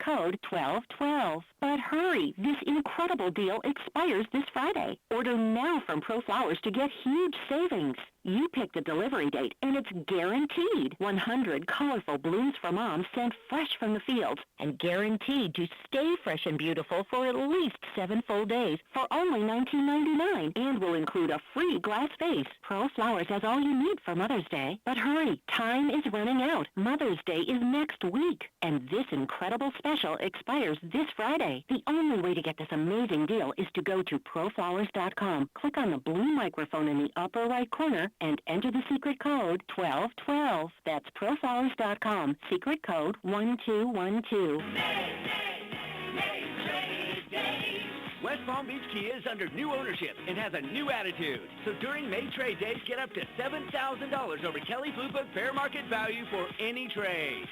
code 1212. But hurry, this incredible deal expires this Friday. Order now from ProFlowers to get huge savings. You pick the delivery date, and it's guaranteed 100 colorful blooms for mom sent fresh from the fields and guaranteed to stay fresh and beautiful for at least 7 full days for only $19.99 and will include a free glass vase. ProFlowers has all you need for Mother's Day. But hurry, time is running out. Mother's Day is next week, and this incredible special expires this Friday. The only way to get this amazing deal is to go to proflowers.com, click on the blue microphone in the upper right corner, and enter the secret code 1212. That's proflowers.com, secret code 1212. West Palm Beach Kia is under new ownership and has a new attitude. So during May trade days, get up to $7,000 over Kelly Blue Book fair market value for any trade.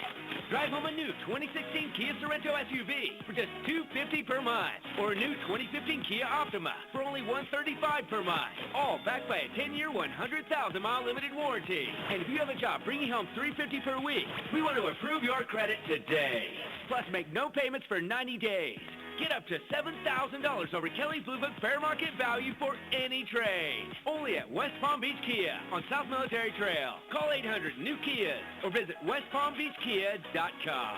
Drive home a new 2016 Kia Sorento SUV for just $250 per month, or a new 2015 Kia Optima for only $135 per month. All backed by a 10-year, 100,000-mile limited warranty. And if you have a job bringing home $350 per week, we want to improve your credit today. Plus, make no payments for 90 days. Get up to $7,000 over Kelly Blue Book fair market value for any trade. Only at West Palm Beach Kia on South Military Trail. Call 800-NEW-KIAs or visit westpalmbeachkia.com.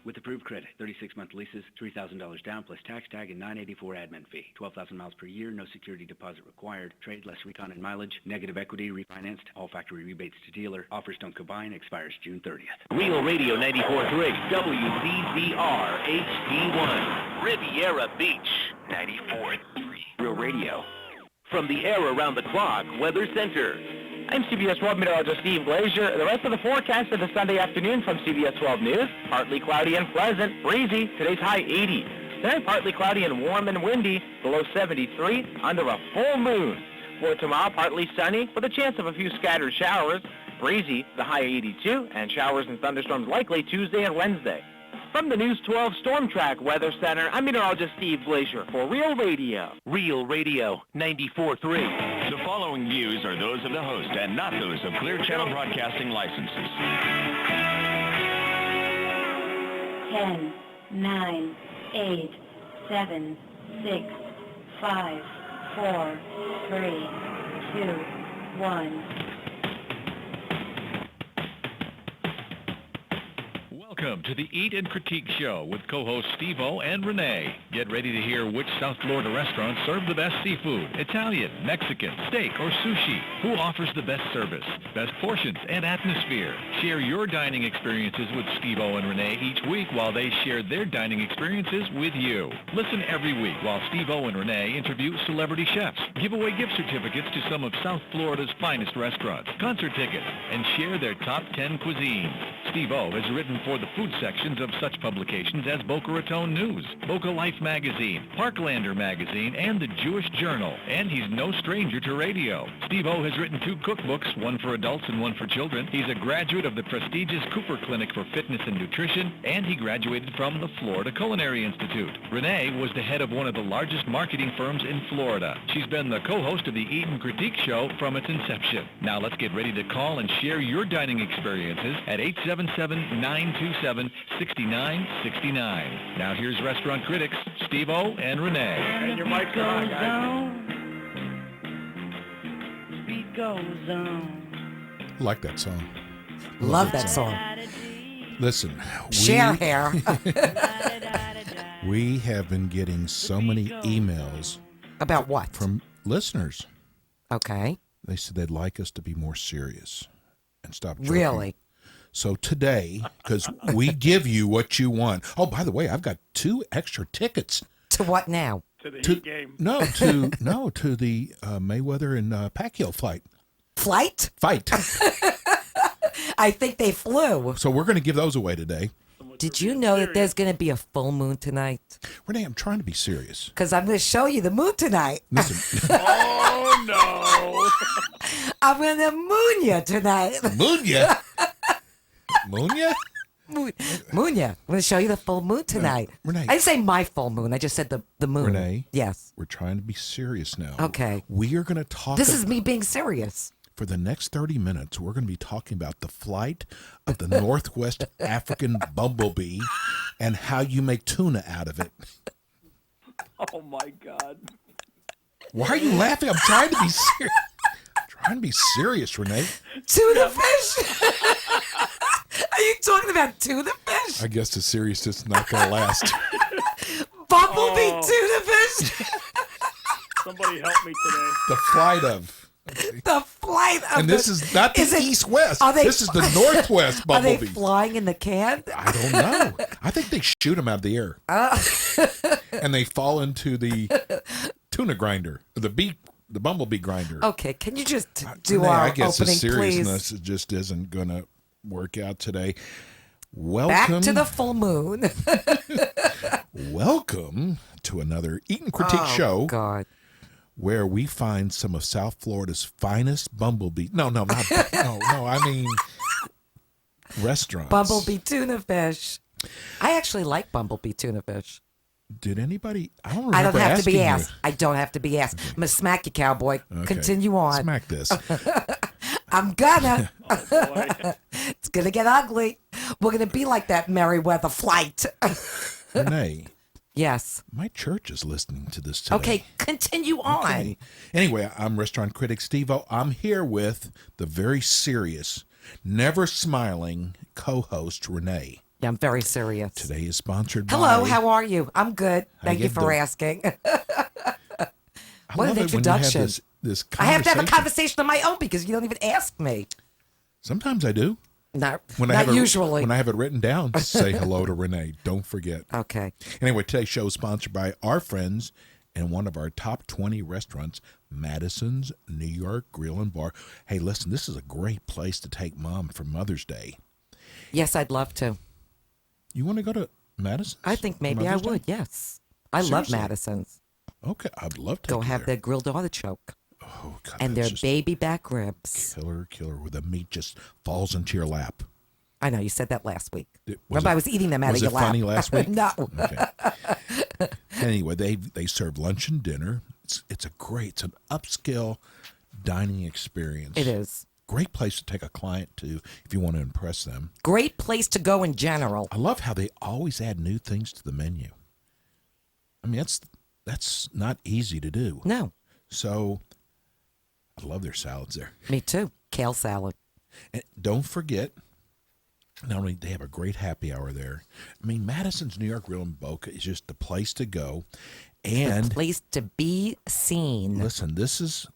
With approved credit, 36-month leases, $3,000 down plus tax tag and $984 admin fee. 12,000 miles per year, no security deposit required. Trade less recon and mileage. Negative equity refinanced. All factory rebates to dealer. Offers don't combine. Expires June 30th. Real Radio 94.3, WZZR HD1, Riviera Beach 94.3. Real Radio. From the air around the clock, Weather Center. I'm CBS 12 meteorologist Steve Glazier. The rest of the forecast for the Sunday afternoon from CBS 12 News. Partly cloudy and pleasant, breezy. Today's high 80. Then partly cloudy and warm and windy, below 73, under a full moon. For tomorrow, partly sunny with a chance of a few scattered showers. Breezy, the high 82, and showers and thunderstorms likely Tuesday and Wednesday. From the News 12 Storm Track Weather Center, I'm meteorologist Steve Glazier for Real Radio. Real Radio 94.3. The following views are those of the host and not those of Clear Channel Broadcasting licenses. 10, 9, 8, 7, 6, 5, 4, 3, 2, 1. Welcome to the Eat and Critique Show with co-hosts Steve-O and Rene. Get ready to hear which South Florida restaurants serve the best seafood, Italian, Mexican, steak, or sushi. Who offers the best service, best portions, and atmosphere. Share your dining experiences with Steve-O and Rene each week while they share their dining experiences with you. Listen every week while Steve-O and Rene interview celebrity chefs, give away gift certificates to some of South Florida's finest restaurants, concert tickets, and share their top 10 cuisines. Steve-O has written for the food sections of such publications as Boca Raton News, Boca Life Magazine, Parklander Magazine, and the Jewish Journal. And he's no stranger to radio. Steve-O has written 2 cookbooks, one for adults and one for children. He's a graduate of the prestigious Cooper Clinic for Fitness and Nutrition, and he graduated from the Florida Culinary Institute. Renee was the head of one of the largest marketing firms in Florida. She's been the co-host of the Eat and Critique Show from its inception. Now let's get ready to call and share your dining experiences at 877-927-6969. Now here's restaurant critics Steve-O and Renee. And your mic's on, guys. Beat goes on. Like that song. Love that song. Listen, Share hair. we have been getting so many emails. About what? From listeners. Okay. They said they'd like us to be more serious and stop joking. Really? So today, because we give you what you want. Oh, by the way, I've got 2 extra tickets. To what now? To the Heat game. No, to the Mayweather and Pacquiao fight. Fight. I think they flew. So we're going to give those away today. Did you know that there's going to be a full moon tonight? Renee, I'm trying to be serious. Because I'm going to show you the moon tonight. Listen. Oh, no. I'm going to moon you tonight. Moon ya? Moon ya? Moon ya. I'm going to show you the full moon tonight. Renee. I didn't say my full moon. I just said the moon. Renee. Yes. We're trying to be serious now. Okay. We are going to talk. This is me being serious. For the next 30 minutes, we're going to be talking about the flight of the Northwest African bumblebee and how you make tuna out of it. Oh, my God. Why are you laughing? I'm trying to be serious. Trying to be serious, Renee. Tuna fish? Are you talking about tuna fish? I guess the seriousness is not going to last. Bumblebee tuna fish? Somebody help me today. The flight of. The flight of And this is not the east-west. This is the northwest bumblebee. Are they flying in the can? I don't know. I think they shoot them out of the air. And they fall into the tuna grinder, the bumblebee grinder. Okay, can you just do Renee, our I guess opening, the seriousness please? just isn't going to work out today. Welcome. Back to the full moon. Welcome to another Eat and Critique show. God. Where we find some of South Florida's finest bumblebee. No, I mean restaurants. Bumblebee tuna fish. I actually like bumblebee tuna fish. Did anybody? I don't remember I don't have to be asking asked. you. I don't have to be asked. I'm going to smack you, cowboy. Okay. Continue on. Smack this. I'm gonna. Oh, boy. It's going to get ugly. We're going to be like that Merriweather flight. Renee, Yes. my church is listening to this today. Okay, continue on. Okay. Anyway, I'm restaurant critic Steve-O. I'm here with the very serious, never smiling co-host Renee. Yeah, I'm very serious. Today is sponsored by... Hello, how are you? I'm good. Thank you get for the- asking. I What love an it when you have introduction. this I have to have a conversation. conversation of my own because you don't even ask me. Sometimes I do. Not Have usually. When I have it written down, say hello to Renee. Don't forget. Okay. Anyway, today's show is sponsored by our friends and one of our top 20 restaurants, Madison's New York Grill and Bar. Hey, listen, this is a great place to take Mom for Mother's Day. Yes, I'd love to. You want to go to Madison's? I think for maybe I Mother's Day? would, yes. I love Seriously? Madison's. Okay, I'd love to Go take you have there. their grilled artichoke Oh, God, and that's their just baby back ribs. killer, where the meat just falls into your lap. I know, you said that last week. Was Remember, it- I was eating them out of was your it lap. funny last week? No. Okay. Anyway, they serve lunch and dinner. It's an upscale dining experience. It is. Great place to take a client to if you want to impress them. Great place to go in general. I love how they always add new things to the menu. I mean, that's not easy to do. No, So I love their salads there. me too. Kale salad. And don't forget, not only they have a great happy hour there. I mean, Madison's New York Grill in Boca is just the place to go. And The place to be seen. listen, this is,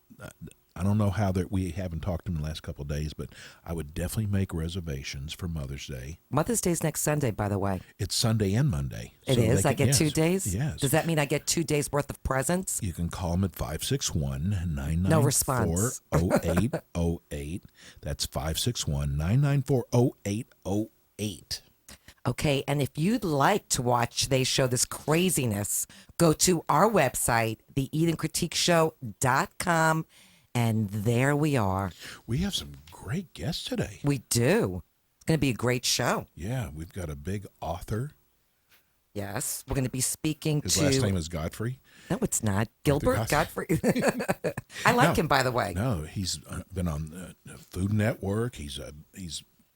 I don't know how that we haven't talked to them in the last couple of days, but I would definitely make reservations for Mother's Day. Mother's Day's next Sunday, by the way. It's Sunday and Monday. It So is? they I can- get 2 yes, days? Yes. Does that mean I get 2 days worth of presents? You can call them at 561-994-0808. No response. That's 561-994-0808. Okay, and if you'd like to watch today's show, this craziness, go to our website, theeatandcritiqueshow.com, and there we are. We have some great guests today. We do. It's going to be a great show. Yeah, we've got a big author. Yes, we're going to be speaking His to... last name is Godfrey. No, it's not. Gilbert Godfrey. I like him, by the way. No, he's been on the Food Network. He's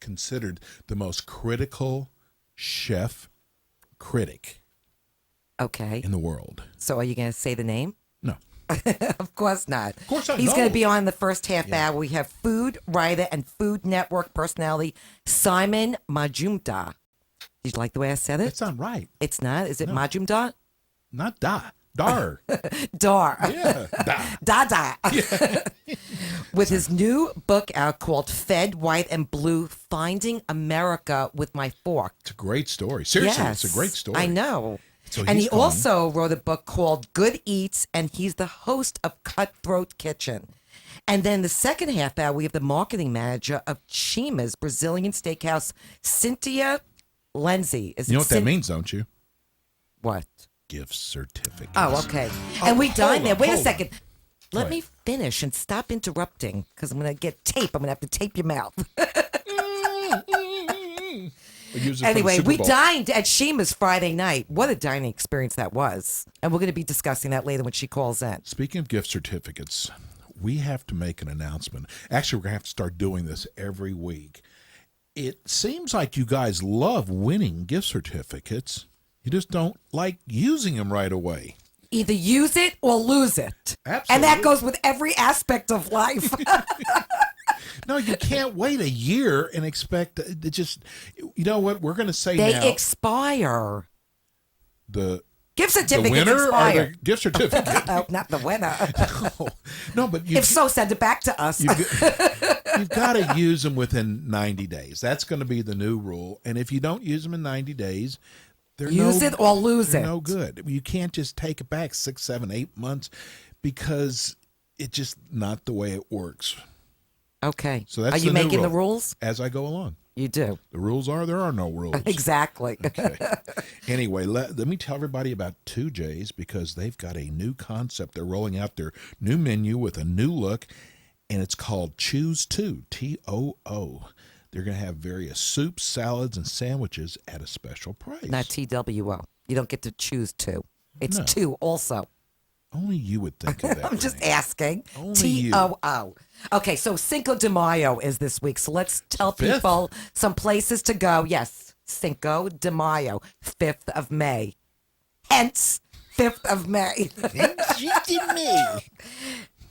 considered the most critical chef critic Okay. in the world. So are you going to say the name? No. Of course not. Of course not. He's No. going to be on the first half Yeah. hour. We have food writer and Food Network personality Simon Majumdar. Did you like the way I said it? That's not right. It's not. Is it No. Majumdar? Not Dar. Dar. Yeah. Da. Dada. With his new book out called Fed, White, and Blue, Finding America with My Fork. It's a great story. Seriously, Yes, it's a great story. I know. So And he's he coming. also wrote a book called Good Eats, and he's the host of Cutthroat Kitchen. And then the second half hour, we have the marketing manager of Chima's Brazilian Steakhouse, Cynthia Lenzi. You know what that means, don't you? What? Gift certificate. Oh, okay. And we hold dine there. on, Wait a hold on. second. Let Go me finish and stop interrupting because I'm going to get tape. I'm going to have to tape your mouth. Anyway, we dined at Shima's Friday night. What a dining experience that was. And we're going to be discussing that later when she calls in. Speaking of gift certificates, we have to make an announcement. Actually, we're going to have to start doing this every week. It seems like you guys love winning gift certificates. You just don't like using them right away. Either use it or lose it. Absolutely. And that goes with every aspect of life. No, you can't wait a year and expect to just, you know what, we're going to say they now. expire. The gift certificates winner expire. or the gift certificate? Oh, not the winner. No, but if so, send it back to us. You've got to use them within 90 days. That's going to be the new rule. And if you don't use them in 90 days, use it or lose they're it. no good. You can't just take it back 6, 7, 8 months because it's just not the way it works. Okay. So that's Are you the new making the rule. rules? As I go along. You do. The rules are there are no rules. Exactly. Okay. Anyway, let me tell everybody about 2J's because they've got a new concept. They're rolling out their new menu with a new look, and it's called Choose 2, T-O-O. They're going to have various soups, salads, and sandwiches at a special price. Not T-W-O. You don't get to choose two. It's No. two also. Only you would think of that. I'm just Renee. asking. Only you. T-O-O. Okay, so Cinco de Mayo is this week. So let's tell Fifth? people some places to go. Yes, Cinco de Mayo, 5th of May. Hence, 5th of May.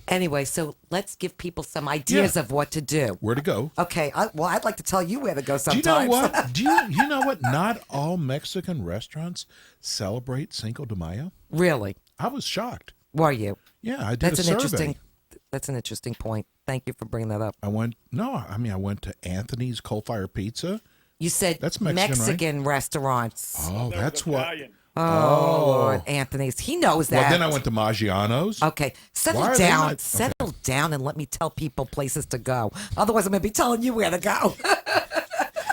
Anyway, so let's give people some ideas of what to do. Where to go? Okay, I'd like to tell you where to go Do sometimes. you know what? You know what? Not all Mexican restaurants celebrate Cinco de Mayo. Really? I was shocked. Were you? Yeah, I did That's a an survey. interesting. That's an interesting point. Thank you for bringing that up. I went to Anthony's Coal Fire Pizza. You said That's Mexican, right? restaurants. Oh, that's what. Italian. Oh, Lord, Anthony's. He knows that. Well, then I went to Maggiano's. Okay, settle Why are they down. not- Settle down and let me tell people places to go. Otherwise, I'm going to be telling you where to go.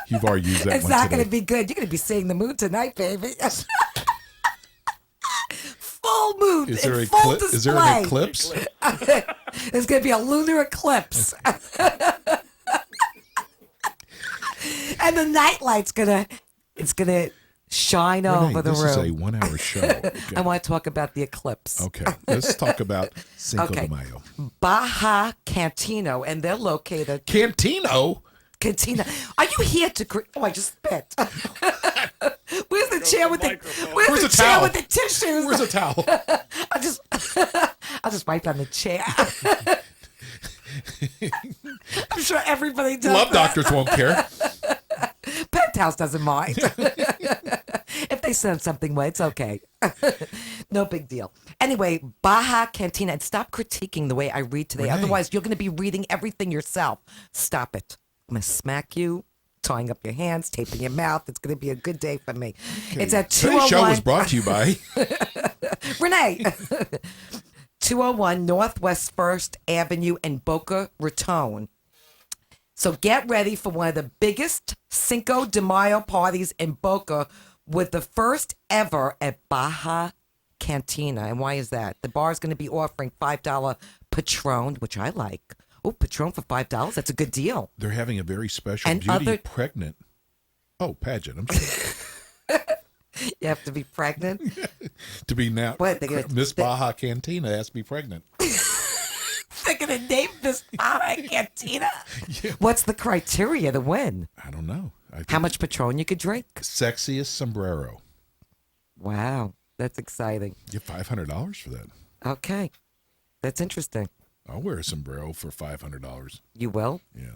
You've already used that It's one not today. going to be good. You're going to be seeing the moon tonight, baby. Full moon. Is there in full is there an eclipse? There's going to be a lunar eclipse. And the night light's gonna shine Renee, over the this room. is a 1-hour show. Okay. I want to talk about the eclipse. Okay, let's talk about Cinco de Mayo. Baja Cantino, and they're located. Cantino? Cantina. Are you here to? Oh, I just spit. Where's the chair with the? microphone. Where's the chair towel? with the tissues? Where's a towel? I'll just wipe on the chair. I'm sure everybody does. Love that. doctors won't care. Penthouse doesn't mind. If they send something away, it's okay. No big deal. Anyway, Baja Cantina, and stop critiquing the way I read today. Renee. Otherwise, you're going to be reading everything yourself. Stop it. I'm going to smack you, tying up your hands, taping your mouth. It's going to be a good day for me. It's at Today's 201. show was brought to you by Renee. 201 Northwest 1st Avenue in Boca Raton. So get ready for one of the biggest Cinco de Mayo parties in Boca with the first ever at Baja Cantina. And why is that? The bar is going to be offering $5 Patron, which I like. Oh, Patron for $5. That's a good deal. They're having a very special And beauty pregnant. Oh, pageant. I'm sorry. You have to be pregnant. To be now, What, they're gonna- Miss Baja Cantina has to be pregnant. They're going to name this Baja Cantina. What's the criteria to win? I don't know. How much Patron you could drink? Sexiest sombrero. Wow, that's exciting. You get $500 for that. Okay, that's interesting. I'll wear a sombrero for $500. You will? Yeah.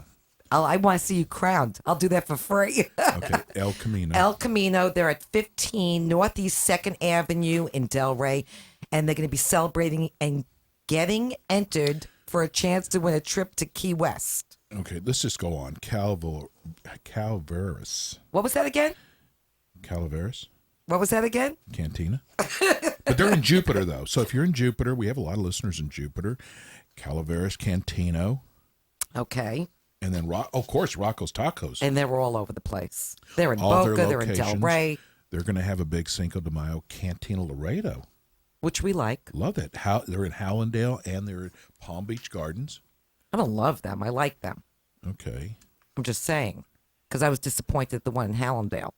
I want to see you crowned. I'll do that for free. Okay, El Camino. El Camino, they're at 15 Northeast 2nd Avenue in Delray, and they're going to be celebrating and getting entered for a chance to win a trip to Key West. Okay, let's just go on. Calaveras. What was that again? Calaveras? What was that again? Cantina. But they're in Jupiter, though. So if you're in Jupiter, we have a lot of listeners in Jupiter. Calaveras, Cantino. Okay. And then, of course, Rocco's Tacos. And they're all over the place. They're in All Boca, their they're in locations. Delray, They're going to have a big Cinco de Mayo Cantina Laredo. which we like. Love that. They're in Hallandale and they're in Palm Beach Gardens. I don't love them. I like them. Okay. I'm just saying. Because I was disappointed at the one in Hallandale.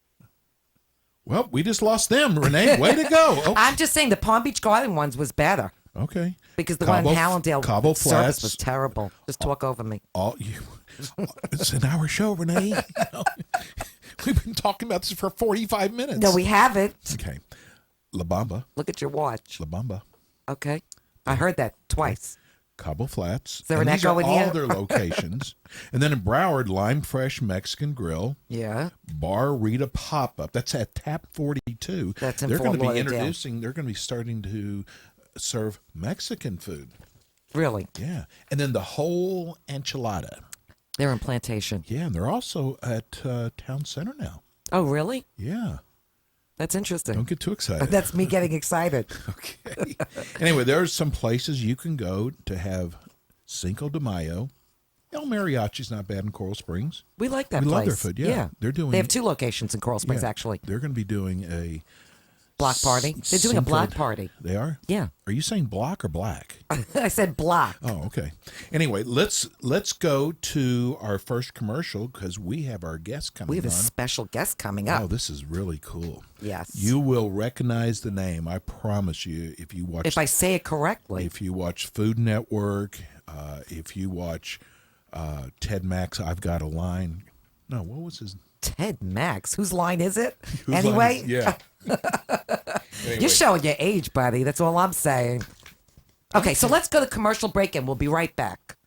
Well, we just lost them, Renee. Way to go. Oh, I'm just saying the Palm Beach Garden ones was better. Okay. Because the one in Cabo Hallandale service Flats. was terrible. Just talk over me. It's an hour show, Renee. You know, we've been talking about this for 45 minutes. No, we haven't. Okay. La Bamba. Look at your watch. La Bamba. Okay. I heard that twice. Cabo Flats. Is there an these echo are in all here? their locations. And then in Broward, Lime Fresh Mexican Grill. Yeah. Bar Rita Pop-Up. That's at Tap 42. That's in They're going Fort to be Lauderdale. introducing, they're going to be starting to serve Mexican food. Really? Yeah. And then the whole enchilada. They're in Plantation. Yeah, and they're also at Town Center now. Oh, really? Yeah. That's interesting. Don't get too excited. That's me getting excited. Okay. Anyway, there's some places you can go to have Cinco de Mayo. El Mariachi's not bad in Coral Springs. We like that We place. love their food, yeah. They're doing. They have 2 locations in Coral Springs, yeah, actually. They're going to be doing a Block party. They're doing a Cinco block de- party. They are? Yeah. Are you saying block or black? I said block. Oh, okay. Anyway, let's go to our first commercial because we have our guest coming on. We have a special guest coming up. Oh, this is really cool. Yes. You will recognize the name. I promise you. If you watch, If I say it correctly. if you watch Food Network, if you watch Ted Mack's "I've Got a Line." No, what was his? Ted Max. Whose line is it? Whose anyway? line? Yeah. Anyway. You're showing your age, buddy. That's all I'm saying. Okay, so let's go to commercial break and we'll be right back.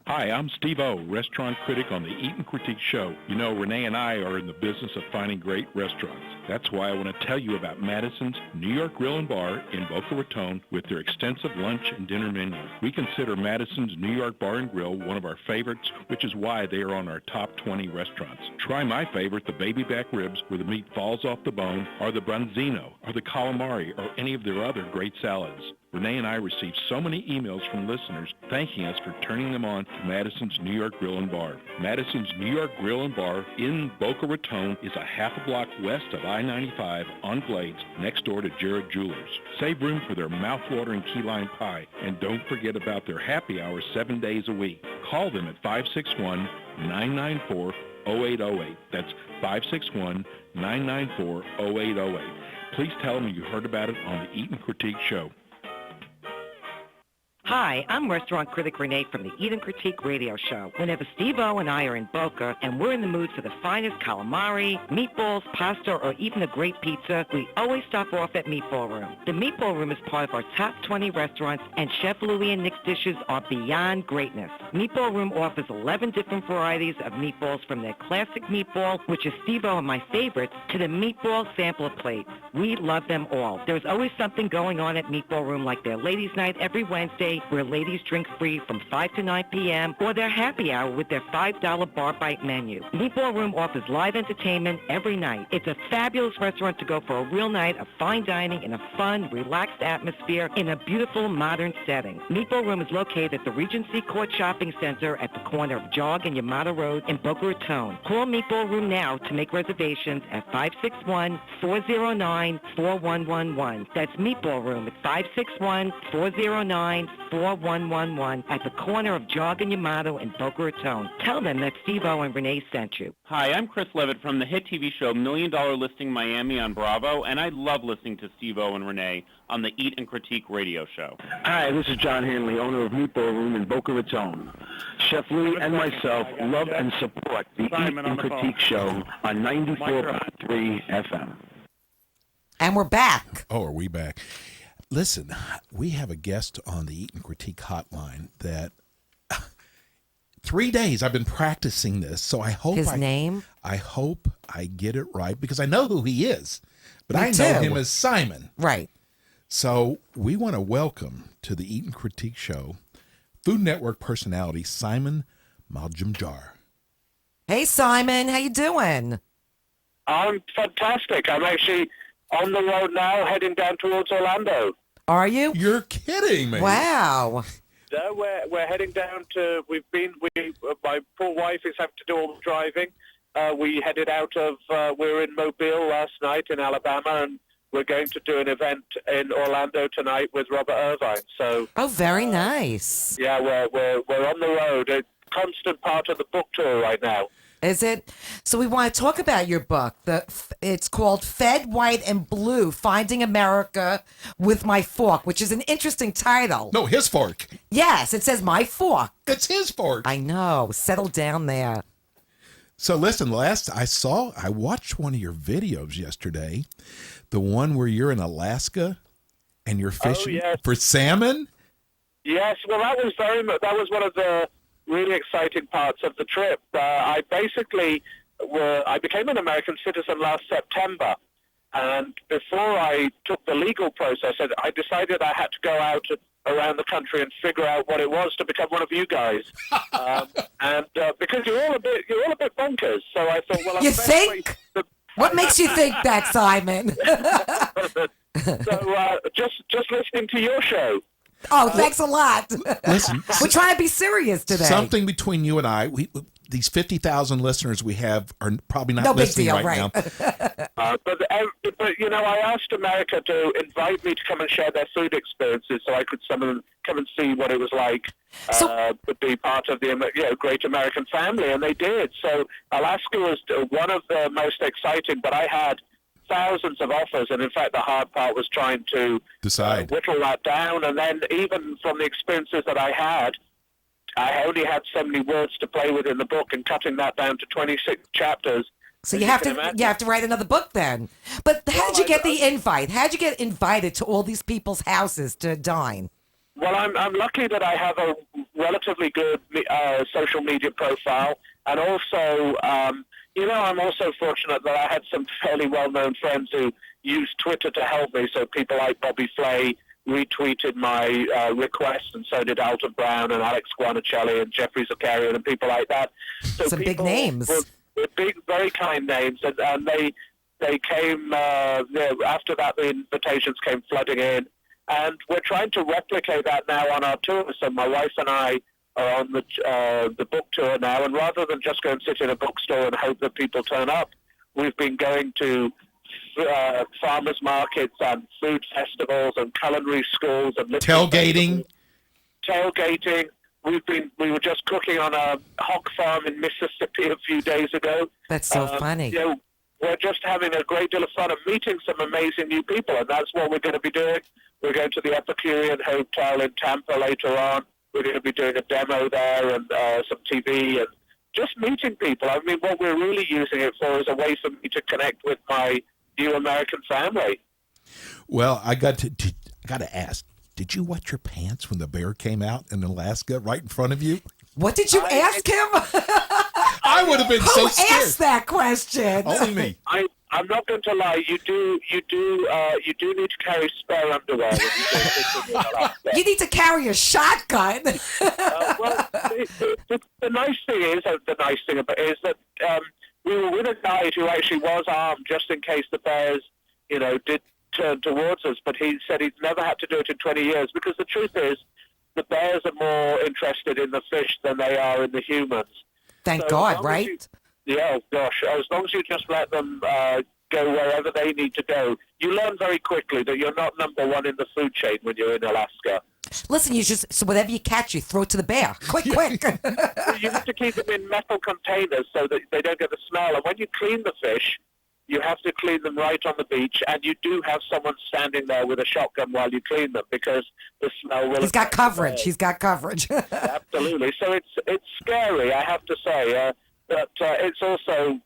Hi, I'm Steve O, restaurant critic on the Eat and Critique Show. You know, Rene and I are in the business of finding great restaurants. That's why I want to tell you about Madison's New York Grill and Bar in Boca Raton with their extensive lunch and dinner menu. We consider Madison's New York Bar and Grill one of our favorites, which is why they are on our top 20 restaurants. Try my favorite, the baby back ribs, where the meat falls off the bone, or the branzino, or the calamari, or any of their other great salads. Rene and I received so many emails from listeners thanking us for turning them on to Madison's New York Grill and Bar. Madison's New York Grill and Bar in Boca Raton is a half a block west of I-95 on Glades, next door to Jared Jewelers. Save room for their mouth-watering key lime pie, and don't forget about their happy hour 7 days a week. Call them at 561-994-0808. That's 561-994-0808. Please tell them you heard about it on the Eat and Critique Show. Hi, I'm restaurant critic Rene from the Eat and Critique radio show. Whenever Steve-O and I are in Boca and we're in the mood for the finest calamari, meatballs, pasta, or even a great pizza, we always stop off at Meatball Room. The Meatball Room is part of our top 20 restaurants, and Chef Louie and Nick's dishes are beyond greatness. Meatball Room offers 11 different varieties of meatballs, from their classic meatball, which is Steve-O and my favorite, to the meatball sampler plate. We love them all. There's always something going on at Meatball Room, like their ladies' night every Wednesday, where ladies drink free from 5 to 9 p.m., or their happy hour with their $5 bar bite menu. Meatball Room offers live entertainment every night. It's a fabulous restaurant to go for a real night of fine dining in a fun, relaxed atmosphere in a beautiful, modern setting. Meatball Room is located at the Regency Court Shopping Center at the corner of Jog and Yamato Road in Boca Raton. Call Meatball Room now to make reservations at 561-409-4111. That's Meatball Room at 561-409-4111 at the corner of Jog and Yamato in Boca Raton. Tell them that Steve-O and Renee sent you. Hi, I'm Chris Levitt from the hit TV show $1 Million Listing Miami on Bravo, and I love listening to Steve-O and Renee on the Eat and Critique radio show. Hi, this is John Hanley, owner of Meatball Room in Boca Raton. Chef Louie and myself love and support the Eat and Critique show on 94.3 FM. And we're back. Oh, are we back? Listen, we have a guest on the Eat and Critique hotline that 3 days I've been practicing this, so I hope His name? I hope I get it right because I know who he is, but Me I know too. him as Simon. Right. So we want to welcome to the Eat and Critique show Food Network personality Simon Maljumjar. Hey, Simon. How you doing? I'm fantastic. I'm actually on the road now, heading down towards Orlando. Are you? You're kidding me. Wow. No, we're heading down to. My poor wife is having to do all the driving. We headed out of. We were in Mobile last night in Alabama, and we're going to do an event in Orlando tonight with Robert Irvine. So. Oh, very nice. Yeah, we're on the road. A constant part of the book tour right now. Is it? So we want to talk about your book. It's called Fed, White, and Blue, Finding America with My Fork, which is an interesting title. No, his fork. Yes, it says My Fork. It's his fork. I know. Settle down there. So listen, I watched one of your videos yesterday, the one where you're in Alaska and you're fishing for salmon. Yes, well, that was one of the really exciting parts of the trip. I became an American citizen last September, and before I took the legal process, I decided I had to go out around the country and figure out what it was to become one of you guys. And because you're all a bit bonkers, so I thought, well, you think? What makes you think that, Simon? So just listening to your show. Oh, thanks a lot. Listen, we're trying to be serious today. Something between you and I, these 50,000 listeners we have are probably not listening right now. But I asked America to invite me to come and share their food experiences, so I could come and see what it was like to be part of the great American family, and they did. So Alaska was one of the most exciting, but I had thousands of offers, and in fact the hard part was trying to decide whittle that down. And then even from the experiences that I only had so many words to play with in the book, and cutting that down to 26 chapters. So you have to write another book then. But how did you get the invite? How did you get invited to all these people's houses to dine? Well, I'm lucky that I have a relatively good social media profile, and also I'm also fortunate that I had some fairly well-known friends who used Twitter to help me. So people like Bobby Flay retweeted my request, and so did Alton Brown and Alex Guarnacelli and Jeffrey Zakarian and people like that. So some big names. Were big, very kind names, and they came after that. The invitations came flooding in, and we're trying to replicate that now on our tour. So my wife and I are on the book tour now, and rather than just go and sit in a bookstore and hope that people turn up, we've been going to farmers markets and food festivals and culinary schools and tailgating. We were just cooking on a hog farm in Mississippi a few days ago. That's so funny. We're just having a great deal of fun and meeting some amazing new people, and that's what we're going to be doing. We're going to the Epicurean Hotel in Tampa later on. We're going to be doing a demo there and some TV and just meeting people. I mean, what we're really using it for is a way for me to connect with my new American family. Well, I got to ask, did you wet your pants when the bear came out in Alaska right in front of you? What did you ask him? I would have been so scared. Who asked that question? Only me. I'm not going to lie. You do need to carry spare underwear. You need to carry a shotgun. Well, the nice thing is that we were with a guide who actually was armed just in case the bears, did turn towards us. But he said he's never had to do it in 20 years because the truth is, the bears are more interested in the fish than they are in the humans. Thank God, right? Yeah, gosh. As long as you just let them go wherever they need to go, you learn very quickly that you're not number one in the food chain when you're in Alaska. Listen, so whatever you catch, you throw it to the bear. Quick. You have to keep them in metal containers so that they don't get the smell. And when you clean the fish, you have to clean them right on the beach, and you do have someone standing there with a shotgun while you clean them because the smell will... He's got coverage. Absolutely. So it's scary, I have to say. But it's also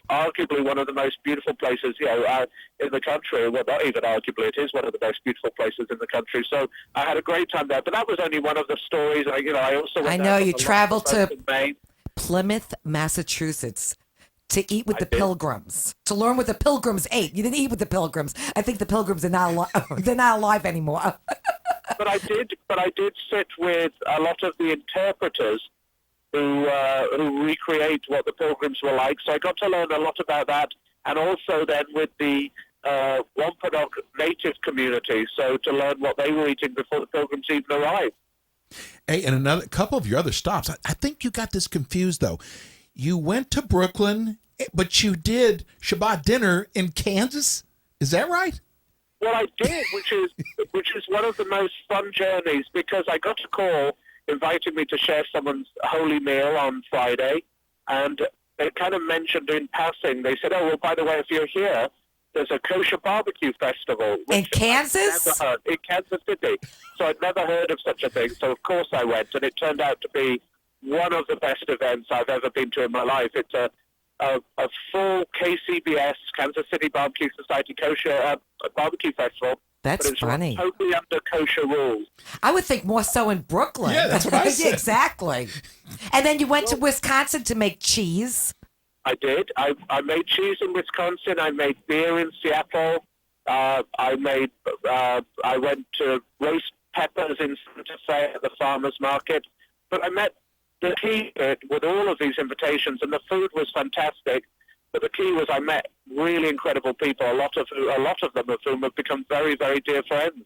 arguably one of the most beautiful places, in the country. Well, not even arguably, it is one of the most beautiful places in the country. So I had a great time there. But that was only one of the stories. I also went know you traveled to Plymouth, Massachusetts, to eat with the Pilgrims, to learn what the Pilgrims ate. You didn't eat with the Pilgrims. I think the Pilgrims are not they're not alive anymore. But I did sit with a lot of the interpreters who recreate what the Pilgrims were like. So I got to learn a lot about that, and also then with the Wampanoag native community, so to learn what they were eating before the Pilgrims even arrived. Hey, and another couple of your other stops, I think you got this confused, though. You went to Brooklyn, but you did Shabbat dinner in Kansas. Is that right? Well, I did, which is one of the most fun journeys, because I got a call inviting me to share someone's holy meal on Friday, and they kind of mentioned in passing, they said, oh, well, by the way, if you're here, there's a kosher barbecue festival. In Kansas? In Kansas City. So I'd never heard of such a thing. So, of course, I went, and it turned out to be one of the best events I've ever been to in my life. It's a full KCBS, Kansas City Barbecue Society kosher barbecue festival. That's but it's funny. Totally under kosher rules. I would think more so in Brooklyn. Yeah, that's what I said. Exactly. And then you went to Wisconsin to make cheese. I did. I made cheese in Wisconsin. I made beer in Seattle. I went to roast peppers in Santa Fe at the farmers market. But I met the key with all of these invitations, and the food was fantastic. But the key was I met really incredible people, a lot of them of whom have become very, very dear friends.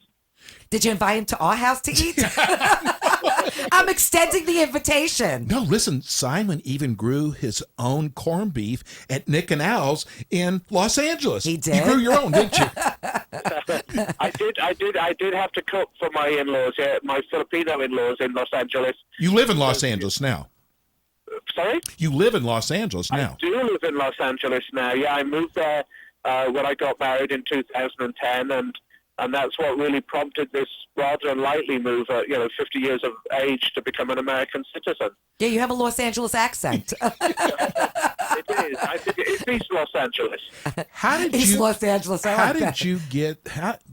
Did you invite him to our house to eat? I'm extending the invitation. No, listen, Simon even grew his own corned beef at Nick and Al's in Los Angeles. He did? You grew your own, didn't you? I did have to cook for my in-laws, my Filipino in-laws in Los Angeles. You live in Los Angeles now. Sorry? You live in Los Angeles now. I do live in Los Angeles now. Yeah, I moved there when I got married in 2010, and that's what really prompted this rather unlikely move at 50 years of age to become an American citizen. Yeah, you have a Los Angeles accent. It is. I think it's East Los Angeles. East Los Angeles. How did you get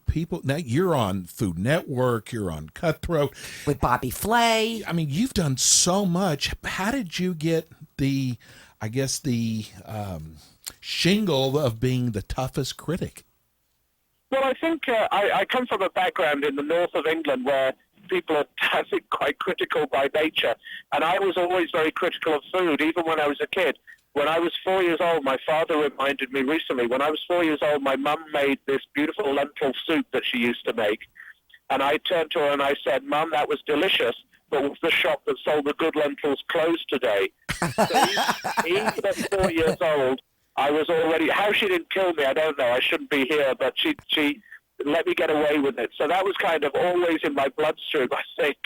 people? Now you're on Food Network. You're on Cutthroat with Bobby Flay. I mean, you've done so much. How did you get the shingle of being the toughest critic? Well, I think I come from a background in the north of England where people are, I think, quite critical by nature. And I was always very critical of food, even when I was a kid. When I was 4 years old, my father reminded me recently, when I was 4 years old, my mum made this beautiful lentil soup that she used to make. And I turned to her and I said, Mum, that was delicious, but was the shop that sold the good lentils closed today? So even at 4 years old, I was already, how she didn't kill me, I don't know. I shouldn't be here, but she let me get away with it. So that was kind of always in my bloodstream, I think.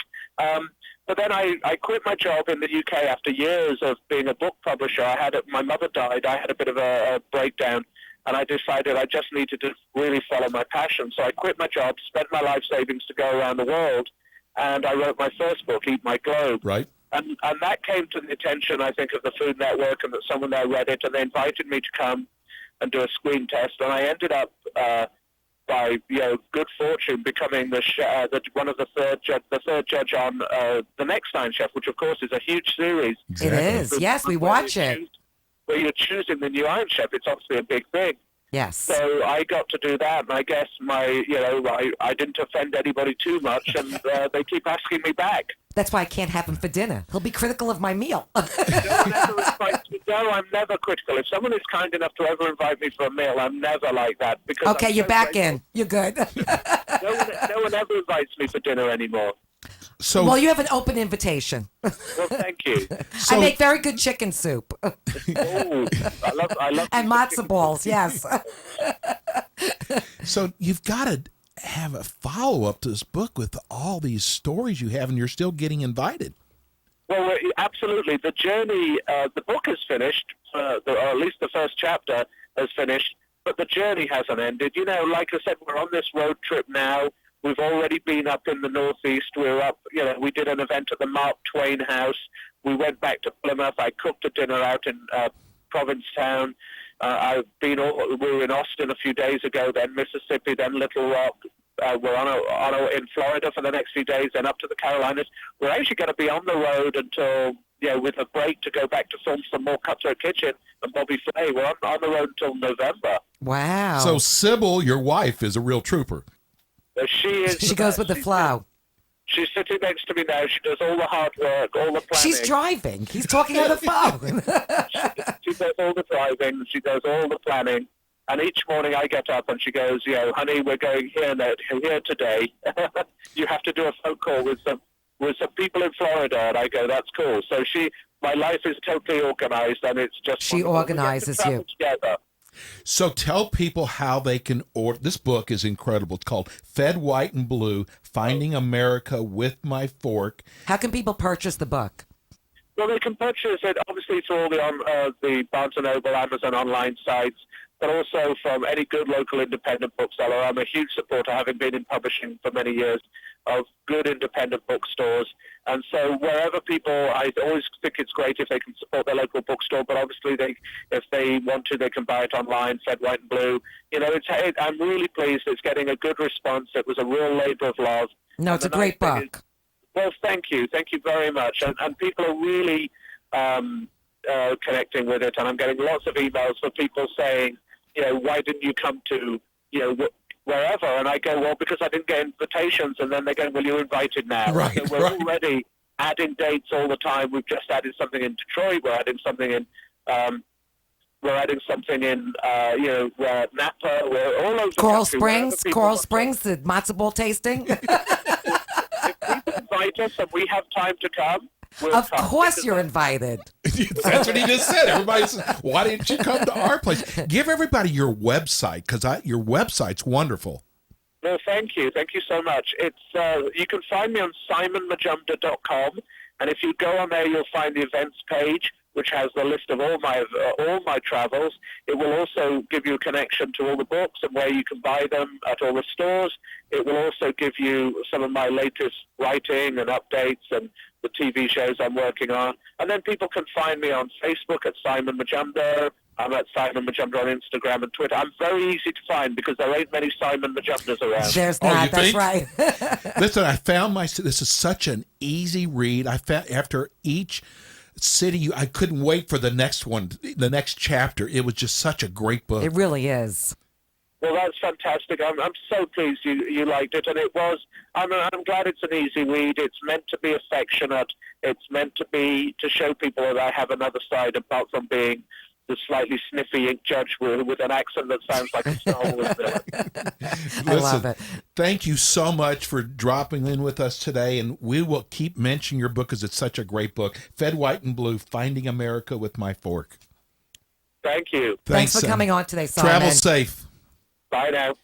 But then I quit my job in the UK after years of being a book publisher. My mother died. I had a bit of a breakdown, and I decided I just needed to really follow my passion. So I quit my job, spent my life savings to go around the world, and I wrote my first book, Eat My Globe. Right. And that came to the attention, I think, of the Food Network, and that someone there read it, and they invited me to come and do a screen test. And I ended up, by good fortune, becoming one of the third judge on The Next Time Chef, which of course is a huge series. Exactly. It is. Yes, we watch it. Where you're choosing the new Iron Chef, it's obviously a big thing. Yes. So I got to do that, and I guess I didn't offend anybody too much, and they keep asking me back. That's why I can't have him for dinner. He'll be critical of my meal. No, I'm never critical. If someone is kind enough to ever invite me for a meal, I'm never like that. Because okay, you're back in. You're good. no one ever invites me for dinner anymore. So, well, you have an open invitation. Well, thank you. I make very good chicken soup. Oh, I love and matzo balls, yes. So you've got to have a follow-up to this book with all these stories you have, and you're still getting invited. Well, absolutely. The journey, the book is finished, or at least the first chapter has finished, but the journey hasn't ended. Like I said, we're on this road trip now. We've already been up in the Northeast. We're up, we did an event at the Mark Twain House. We went back to Plymouth. I cooked a dinner out in Provincetown. We were in Austin a few days ago, then Mississippi, then Little Rock. We're in Florida for the next few days, then up to the Carolinas. We're actually going to be on the road until, with a break to go back to film some more Cutthroat Kitchen and Bobby Flay. We're on the road until November. Wow. So Sybil, your wife, is a real trooper. She is. She goes with the flow. She's sitting next to me now. She does all the hard work, all the planning. She's driving. He's talking on the phone. She does all the driving. She does all the planning. And each morning I get up and she goes, honey, we're going here today. You have to do a phone call with some people in Florida. And I go, that's cool. So my life is totally organized, and it's just she organizes you together. So tell people how they can order. This book is incredible. It's called Fed White and Blue, Finding America with My Fork. How can people purchase the book? Well, they can purchase it obviously through all the Barnes & Noble, Amazon online sites, but also from any good local independent bookseller. I'm a huge supporter, having been in publishing for many years, of good independent bookstores. And so wherever people, I always think it's great if they can support their local bookstore, but obviously if they want to, they can buy it online, Fed White and Blue. You know, I'm really pleased it's getting a good response. It was a real labor of love. No, it's a great book. Well, thank you very much. And people are really connecting with it, and I'm getting lots of emails from people saying, you know, why didn't you come to, you know, wherever? And I go, well, because I didn't get invitations. And then they go, well, you're invited now. Right, so we're already adding dates all the time. We've just added something in Detroit. We're adding something in you know, Napa. We're all over Coral the country. Coral Springs, the matzo ball tasting. If people invite us and we have time to come, we'll Of come. course you're invited. That's what he just said. Everybody says, why didn't you come to our place? Give everybody your website, because your website's wonderful. No, thank you. Thank you so much. It's you can find me on simonmajumder.com, and if you go on there, you'll find the events page, which has the list of all my travels. It will also give you a connection to all the books and where you can buy them at all the stores. It will also give you some of my latest writing and updates and the TV shows I'm working on. And then people can find me on Facebook at Simon Majumder. I'm at Simon Majumder on Instagram and Twitter. I'm very easy to find because there ain't many Simon Majumders around. There's not, that's right. Listen, I found this is such an easy read. I found after each city, I couldn't wait for the next one, the next chapter. It was just such a great book. It really is. Well, that's fantastic. I'm so pleased you liked it, and it was. I'm glad it's an easy read. It's meant to be affectionate. It's meant to show people that I have another side apart from being the slightly sniffy ink judge with an accent that sounds like a Star Wars villain. Listen, I love it. Thank you so much for dropping in with us today, and we will keep mentioning your book because it's such a great book. Fed White and Blue, Finding America with My Fork. Thank you. Thanks for coming on today, Simon. Travel safe. Bye now.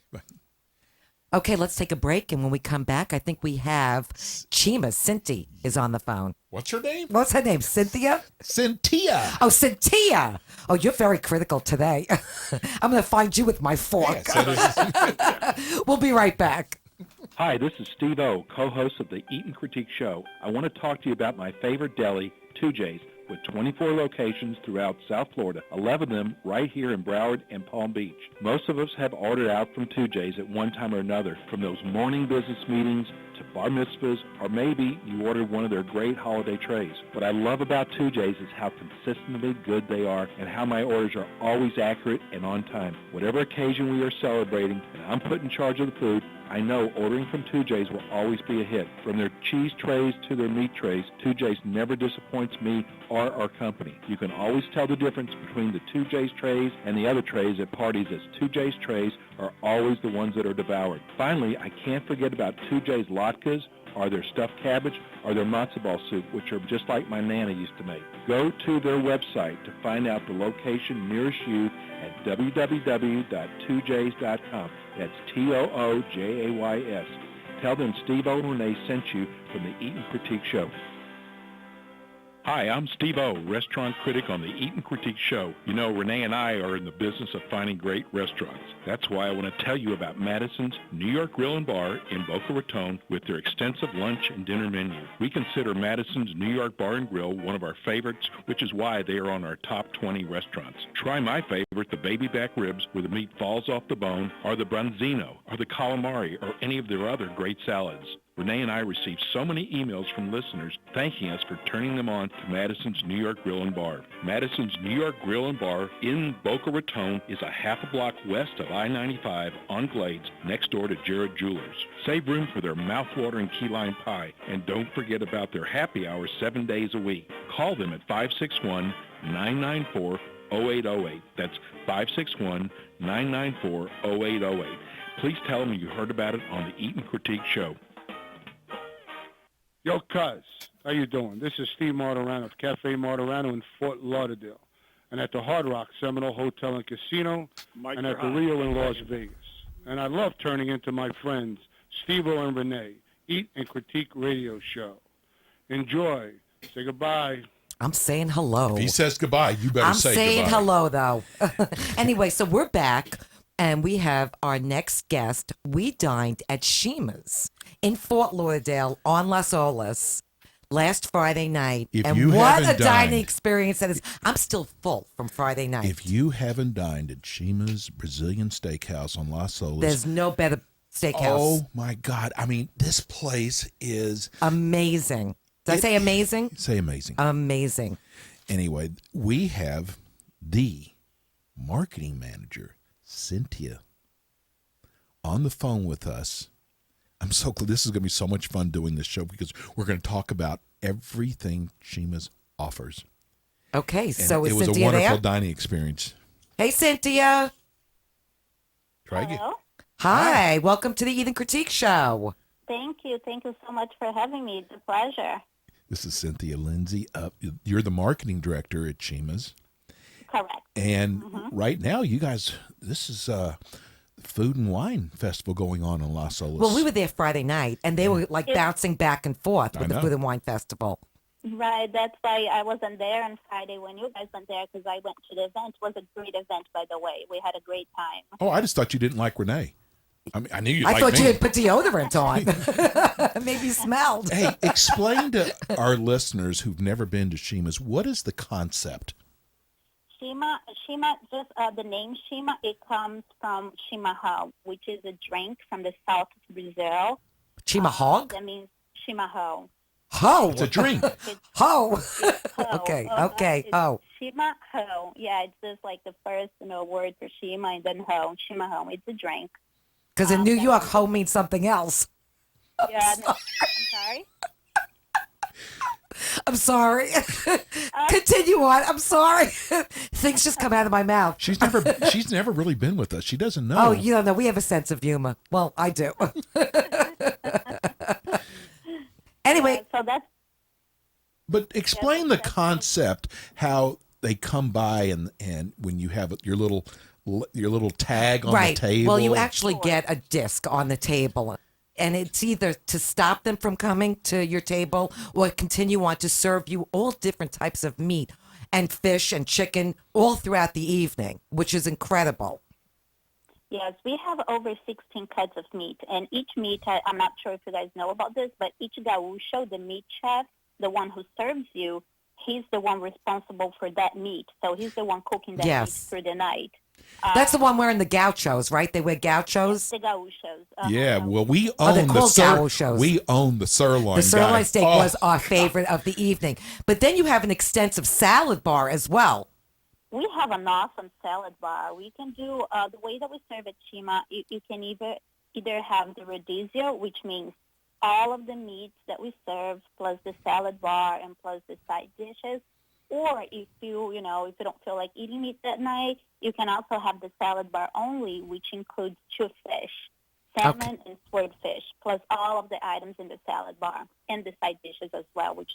Okay, let's take a break, and when we come back, I think we have Chima. Cindy is on the phone. What's her name? What's her name? Cynthia? Cynthia. Oh, Cynthia. Oh, you're very critical today. I'm going to find you with my fork. We'll be right back. Hi, this is Steve O, co-host of the Eat and Critique Show. I want to talk to you about my favorite deli, 2J's, with 24 locations throughout South Florida, 11 of them right here in Broward and Palm Beach. Most of us have ordered out from 2J's at one time or another, from those morning business meetings to bar mitzvahs, or maybe you ordered one of their great holiday trays. What I love about 2J's is how consistently good they are and how my orders are always accurate and on time. Whatever occasion we are celebrating and I'm put in charge of the food, I know ordering from 2J's will always be a hit. From their cheese trays to their meat trays, 2J's never disappoints me or our company. You can always tell the difference between the 2J's trays and the other trays at parties, as 2J's trays are always the ones that are devoured. Finally, I can't forget about 2J's latkes, or their stuffed cabbage, or their matzo ball soup, which are just like my Nana used to make. Go to their website to find out the location nearest you at www.2jays.com. That's Toojays. Tell them Steve O and Rene sent you from the Eat and Critique Show. Hi, I'm Steve O, restaurant critic on the Eat and Critique Show. You know, Rene and I are in the business of finding great restaurants. That's why I want to tell you about Madison's New York Grill and Bar in Boca Raton with their extensive lunch and dinner menu. We consider Madison's New York Bar and Grill one of our favorites, which is why they are on our top 20 restaurants. Try my favorite, the baby back ribs, where the meat falls off the bone, or the branzino, or the calamari, or any of their other great salads. Rene and I received so many emails from listeners thanking us for turning them on to Madison's New York Grill and Bar. Madison's New York Grill and Bar in Boca Raton is a half a block west of I-95 on Glades, next door to Jared Jewelers. Save room for their mouth-watering key lime pie, and don't forget about their happy hour 7 days a week. Call them at 561-994-0808. That's 561-994-0808. Please tell them you heard about it on the Eat and Critique Show. Yo, cuz, how you doing? This is Steve Martorano of Cafe Martorano in Fort Lauderdale, and at the Hard Rock Seminole Hotel and Casino, and at the Rio in Las Vegas. And I love turning into my friends Steve-O and Rene, Eat and Critique Radio Show. Enjoy. Say goodbye. I'm saying hello. If he says goodbye, you better I'm say saying goodbye. hello, though. Anyway, so we're back, and we have our next guest. We dined at Shima's in Fort Lauderdale on Las Olas last Friday night. If and you what a haven't dining dined- experience that is. I'm still full from Friday night. If you haven't dined at Shima's Brazilian Steakhouse on Las Olas, There's no better steakhouse. Oh my God! I mean, this place is amazing. Did I say amazing? Say amazing. Amazing. Anyway, we have the marketing manager, Cynthia, on the phone with us. I'm so glad. This is going to be so much fun doing this show because we're going to talk about everything Shima's offers. Okay, And so it is was Cynthia a wonderful there? dining experience. Hey, Cynthia. Try again. Hi. Welcome to the Eat and Critique Show. Thank you. Thank you so much for having me. It's a pleasure. This is Cynthia Lindsay. You're the marketing director at Shima's. Correct. And right now, you guys, this is Food and Wine Festival going on in Las Olas. Well, we were there Friday night, and they were like bouncing back and forth with the know. Food and Wine Festival. Right. That's why I wasn't there on Friday when you guys went there because I went to the event. It was a great event, by the way. We had a great time. Oh, I just thought you didn't like Renee. I mean, I knew you I liked thought me. you had put deodorant on. Maybe smelled. Hey, explain to our listeners who've never been to Shima's, what is the concept? Shima, just the name Shima, it comes from chimarrão, which is a drink from the south of Brazil. Chimarrão? That means chimarrão. Ho. It's a drink. Ho. Ho. Okay. It's Ho. Chimarrão. Yeah, it's just like the first word for Shima and then ho. Chimarrão. It's a drink. Because in New York, ho means something else. Yeah, no, I'm sorry. I'm sorry. Continue on. I'm sorry. Things just come out of my mouth. She's never really been with us. She doesn't know. Oh, you don't know. We have a sense of humor. Well, I do. Anyway. So that's. But explain the concept, how they come by and when you have your little tag on right. the table. Well, you actually get a disc on the table. And it's either to stop them from coming to your table or continue on to serve you all different types of meat and fish and chicken all throughout the evening, which is incredible. Yes, we have over 16 cuts of meat. And each meat, I'm not sure if you guys know about this, but each gaúcho, the meat chef, the one who serves you, he's the one responsible for that meat. So he's the one cooking that meat through the night. That's the one wearing the gauchos, right? They wear gauchos. The gaúchos. Yeah, well, we they're own called the gauchos. we own the sirloin. The sirloin guy. steak Oh. was our favorite of the evening. But then you have an extensive salad bar as well. We have an awesome salad bar. We can do the way that we serve at Shima. You can either have the rodizio, which means all of the meats that we serve, plus the salad bar and plus the side dishes. Or if you don't feel like eating meat that night, you can also have the salad bar only, which includes 2 fish, salmon and swordfish, plus all of the items in the salad bar and the side dishes as well, which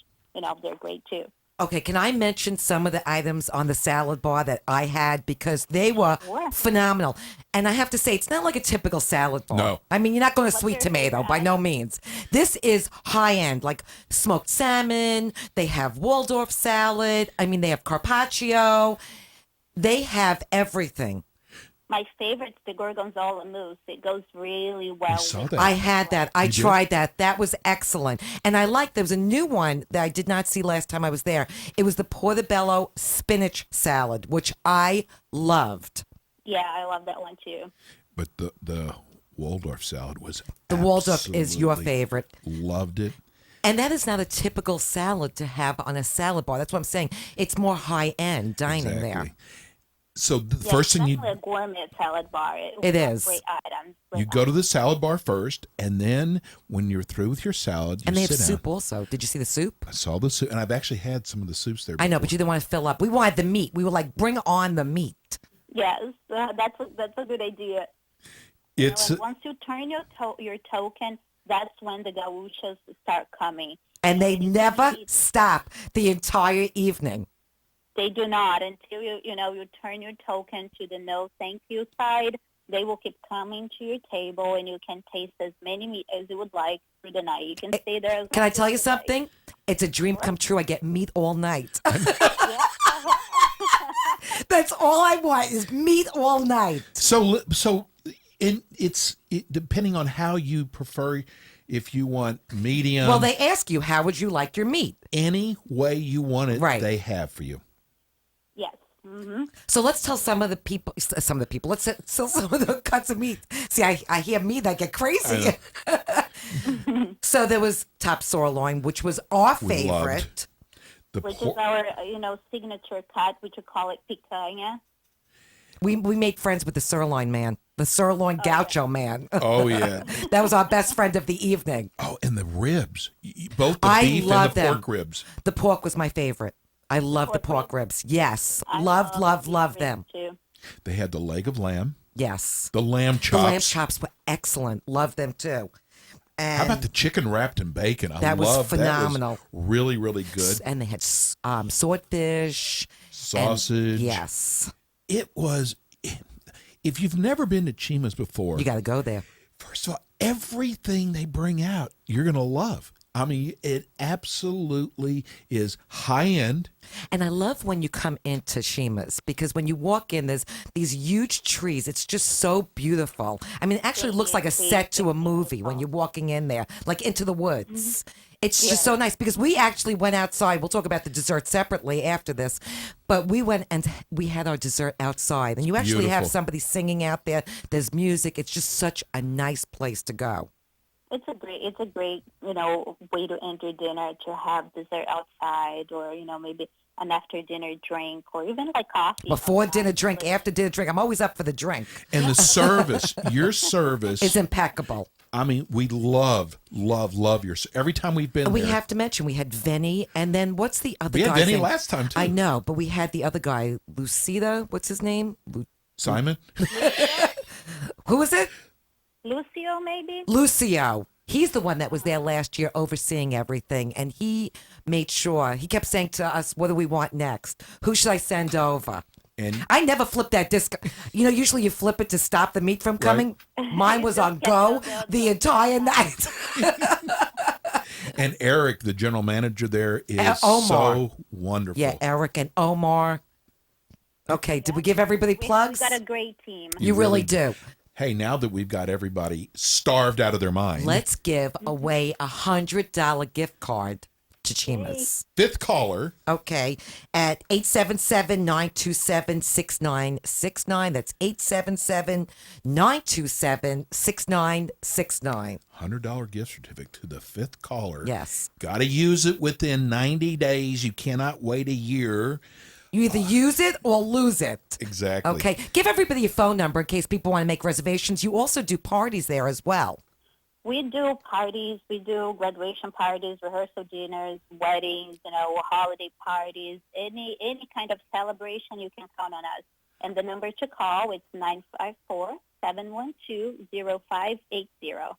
they're great too. Okay, can I mention some of the items on the salad bar that I had because they were phenomenal? And I have to say, it's not like a typical salad bar. No. I mean, you're not going to sweet tomato, by no means. This is high-end, like smoked salmon. They have Waldorf salad. I mean, they have carpaccio. They have everything. My favorite's the gorgonzola mousse. It goes really well. with I had that. I tried that. That was excellent. And I liked, there was a new one that I did not see last time I was there. It was the portobello spinach salad, which I loved. Yeah, I love that one too. But the Waldorf salad was The Waldorf is your absolutely favorite. Loved it. And that is not a typical salad to have on a salad bar. That's what I'm saying. It's more high-end dining there. So the first thing you a gourmet salad bar. It is. Great items. you go to the salad bar first, and then when you're through with your salad, you And they have sit down. soup also. Did you see the soup? I saw the soup, and I've actually had some of the soups there. I know, but you didn't want to fill up. We wanted the meat. We were like, bring on the meat. Yes, that's a good idea. It's And once you turn your token, that's when the gaúchos start coming. And they never stop the entire evening. They do not until you turn your token to the no thank you side. They will keep coming to your table, and you can taste as many meat as you would like through the night. You can stay there as long Can I as tell you would something? It's a dream come true. I get meat all night. That's all I want is meat all night. So it's depending on how you prefer. If you want medium, Well, they ask you, how would you like your meat? Any way you want it, Right. they have for you. Yes. Mm-hmm. So let's tell some of the people. Let's tell some of the cuts of meat. See, I hear meat, I get crazy. So there was top sirloin, which was our We favorite. Which is our, signature cut, which we call it picanha. We made friends with the sirloin man, the sirloin gaucho man. Oh, yeah. That was our best friend of the evening. Oh, and the ribs, both the I beef and love the them. pork ribs. The pork was my favorite. I love the pork ribs. Yes. Love them. Too. They had the leg of lamb. Yes. The lamb chops. The lamb chops were excellent. Love them too. And How about the chicken wrapped in bacon? that was phenomenal. That was really, really good. And they had swordfish. Sausage. Yes. It was, if you've never been to Chima's before, You got to go there. first of all, everything they bring out, you're going to love. I mean, it absolutely is high end. And I love when you come into Shima's because when you walk in, there's these huge trees. It's just so beautiful. I mean, it actually looks like a set to a movie when you're walking in there, like into the woods. It's just so nice because we actually went outside. We'll talk about the dessert separately after this, but we went and we had our dessert outside. And you actually have Beautiful. somebody singing out there. There's music. It's just such a nice place to go. It's a great, way to enter dinner, to have dessert outside, or maybe an after dinner drink, or even like coffee. Before dinner drink, after dinner drink. I'm always up for the drink. And the service, your service is impeccable. I mean, we love your. Every time we've been We there, have to mention we had Vinny, and then what's the other We guy? had Vinny last time, too. I know, but we had the other guy, Lucida. What's his name? Simon. Who is it? Lucio, maybe? Lucio. He's the one that was there last year overseeing everything, and he made sure. He kept saying to us, "What do we want next? Who should I send over?" And I never flipped that disc. Usually you flip it to stop the meat from coming. Mine was on go the entire night. And Eric, the general manager there, is Omar. so wonderful. Yeah, Eric and Omar. Okay, did we give everybody plugs? We've got a great team. You really do. Hey, now that we've got everybody starved out of their mind, Let's give away $100 gift card to Chima's. Fifth caller. Okay, at 877-927-6969. That's 877-927-6969. $100 gift certificate to the fifth caller. Yes. Got to use it within 90 days. You cannot wait a year. You either use it or lose it. Exactly. Okay, give everybody your phone number in case people want to make reservations. You also do parties there as well. We do parties. We do graduation parties, rehearsal dinners, weddings, holiday parties, any kind of celebration. You can count on us. And the number to call is 954-712-0580.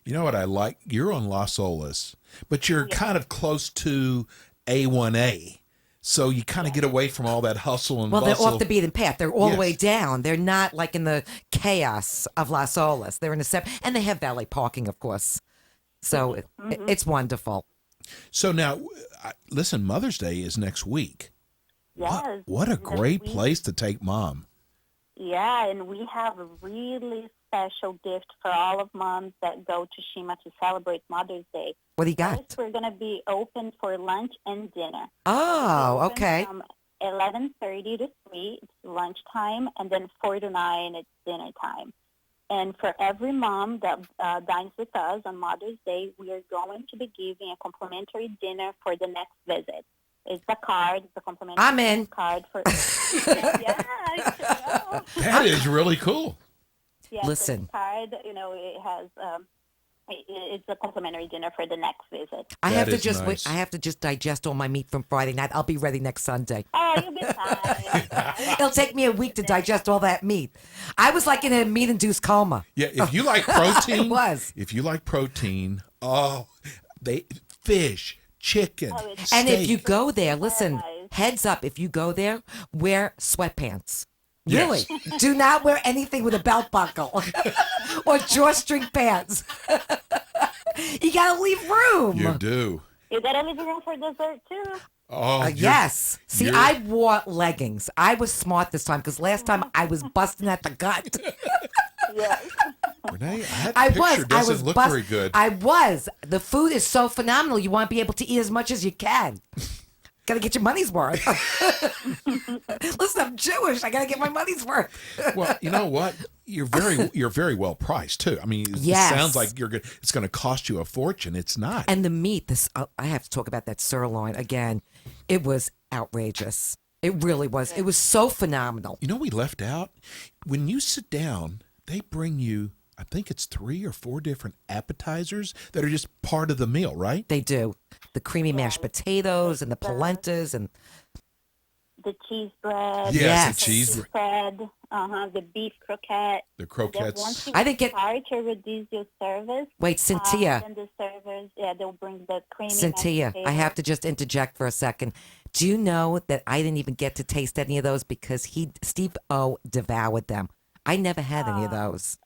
You know what I like? You're on Las Olas, but you're kind of close to A1A. So you kind of get away from all that hustle and Well, bustle. they're off the beaten path. They're all the way Yes. down. They're not like in the chaos of Las Olas. They're in a and they have valet parking, of course. So it's wonderful. So now, listen, Mother's Day is next week. Yes. What a great place to take Mom. Yeah, and we have a really special gift for all of moms that go to Shima to celebrate Mother's Day. What do you got? First, we're going to be open for lunch and dinner. Oh, Open okay. From 11:30 to 3, it's lunchtime, and then 4 to 9, it's dinner time. And for every mom that dines with us on Mother's Day, we are going to be giving a complimentary dinner for the next visit. It's a card. It's a complimentary I'm in. card for. Yeah, That is really cool. yes, Listen. This card, it has. It's a complimentary dinner for the next visit. I have to is just nice. I have to just digest all my meat from Friday night. I'll be ready next Sunday. Oh, you'll be fine. It'll take me a week to digest all that meat. I was like in a meat-induced coma. Yeah, if you like protein, It was. If you like protein, fish, chicken, And if steak. you go there, listen, heads up, if you go there, wear sweatpants. Really? Do not wear anything with a belt buckle or drawstring pants. You gotta leave room. You do. You gotta leave room for dessert too. Oh, yes. See, I wore leggings. I was smart this time because last time I was busting at the gut. Yes. Renee, that picture doesn't look very good. I was. The food is so phenomenal. You want to be able to eat as much as you can. Got to get your money's worth. Listen, I'm Jewish. I got to get my money's worth. Well, you know what? You're very well priced too. I mean, it sounds like it's going to cost you a fortune. It's not. And the meat. I have to talk about that sirloin again. It was outrageous. It really was. It was so phenomenal. You know, we left out when you sit down. They bring you, I think it's 3 or 4 different appetizers that are just part of the meal, right? They do. The creamy mashed potatoes and the polentas and the cheese bread. Yes, the cheese bread. The beef croquette. The croquettes. Once you I didn't get prior to reduce your service. Wait, Cynthia. Then the servers, they'll bring the creamy. Cynthia, I have to just interject for a second. Do you know that I didn't even get to taste any of those because Steve O devoured them? I never had any of those.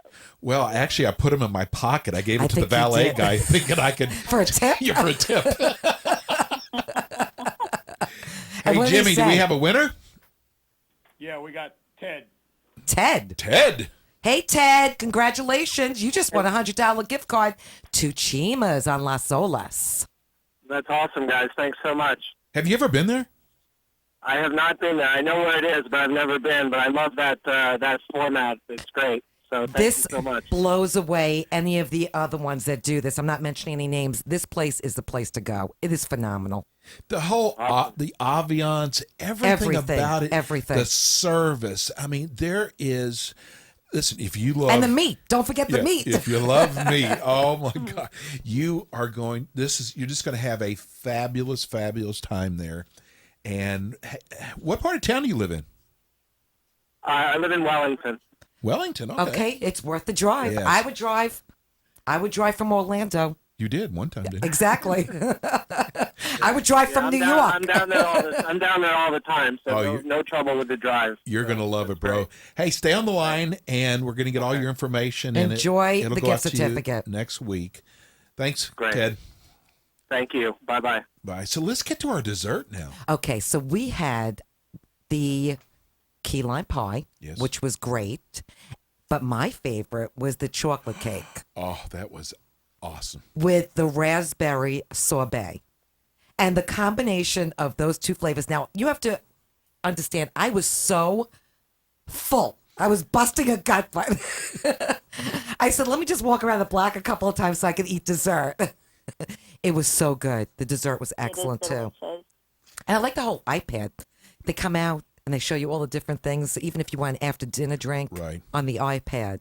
Well, actually, I put them in my pocket. I gave them to the valet guy thinking I could... For a tip? Yeah, for a tip. Hey, Jimmy, do we have a winner? Yeah, we got Ted. Ted? Hey, Ted. Congratulations. You just won a $100 gift card to Chima's on Las Olas. That's awesome, guys. Thanks so much. Have you ever been there? I have not been there. I know where it is, but I've never been. But I love that format. It's great. So thank you so much. Blows away any of the other ones that do this. I'm not mentioning any names. This place is the place to go. It is phenomenal. The whole, the ambiance, everything about it. Everything. The service. I mean, there is... Listen, if you love... And the meat. Don't forget the meat. If you love meat, oh my God. You're just going to have a fabulous, fabulous time there. And what part of town do you live in? I live in Wellington. Wellington, okay. Okay, it's worth the drive. Yes. I would drive from Orlando. You did one time, didn't you? Exactly. I would drive from New York. I'm down there all the time, so no trouble with the drive. You're going to love it, bro. Hey, stay on the line, and we're going to get all your information. Enjoy it'll the go gift out to you certificate. next week. Thanks, Great. Ted. Thank you. Bye-bye. Bye. So let's get to our dessert now. Okay, so we had the key lime pie, Yes. which was great. But my favorite was the chocolate cake Oh, that was awesome. with the raspberry sorbet. And the combination of those two flavors. Now, you have to understand, I was so full. I was busting a gut. I said, let me just walk around the block a couple of times so I can eat dessert. It was so good. The dessert was excellent, too. And I like the whole iPad. They come out and they show you all the different things, even if you want an after-dinner drink on the iPad.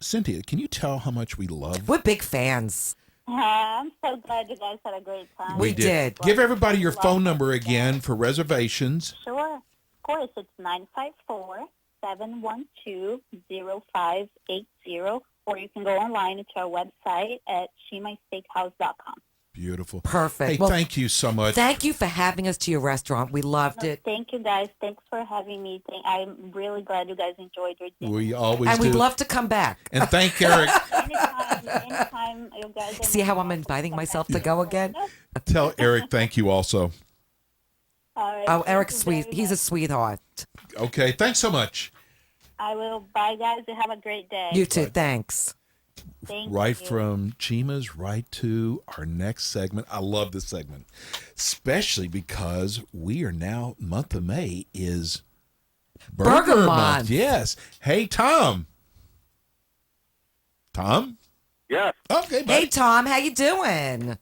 Cynthia, can you tell how much we love? We're big fans. I'm so glad you guys had a great time. We did. Give everybody your phone number again for reservations. Sure. Of course, it's 954-712-0580, or you can go online to our website at shimaisteakhouse.com. Beautiful. Perfect. Hey, Well, thank you so much. Thank you for having us to your restaurant. We loved it. Thank you, guys. Thanks for having me. I'm really glad you guys enjoyed your dinner. We always And do. we'd love to come back. And thank Eric. Anytime you guys are See how I'm inviting myself to go again? Tell Eric thank you also. All right. Oh, Eric's sweet. He's a sweetheart. Okay, thanks so much. I will. Bye, guys. You have a great day. You too. Thanks. Thank Right you. from Chima's right to our next segment. I love this segment, especially because we are now, month of May is Burger Month. Yes. Hey, Tom. Tom? Yes. Okay, buddy. Hey, Tom. How you doing?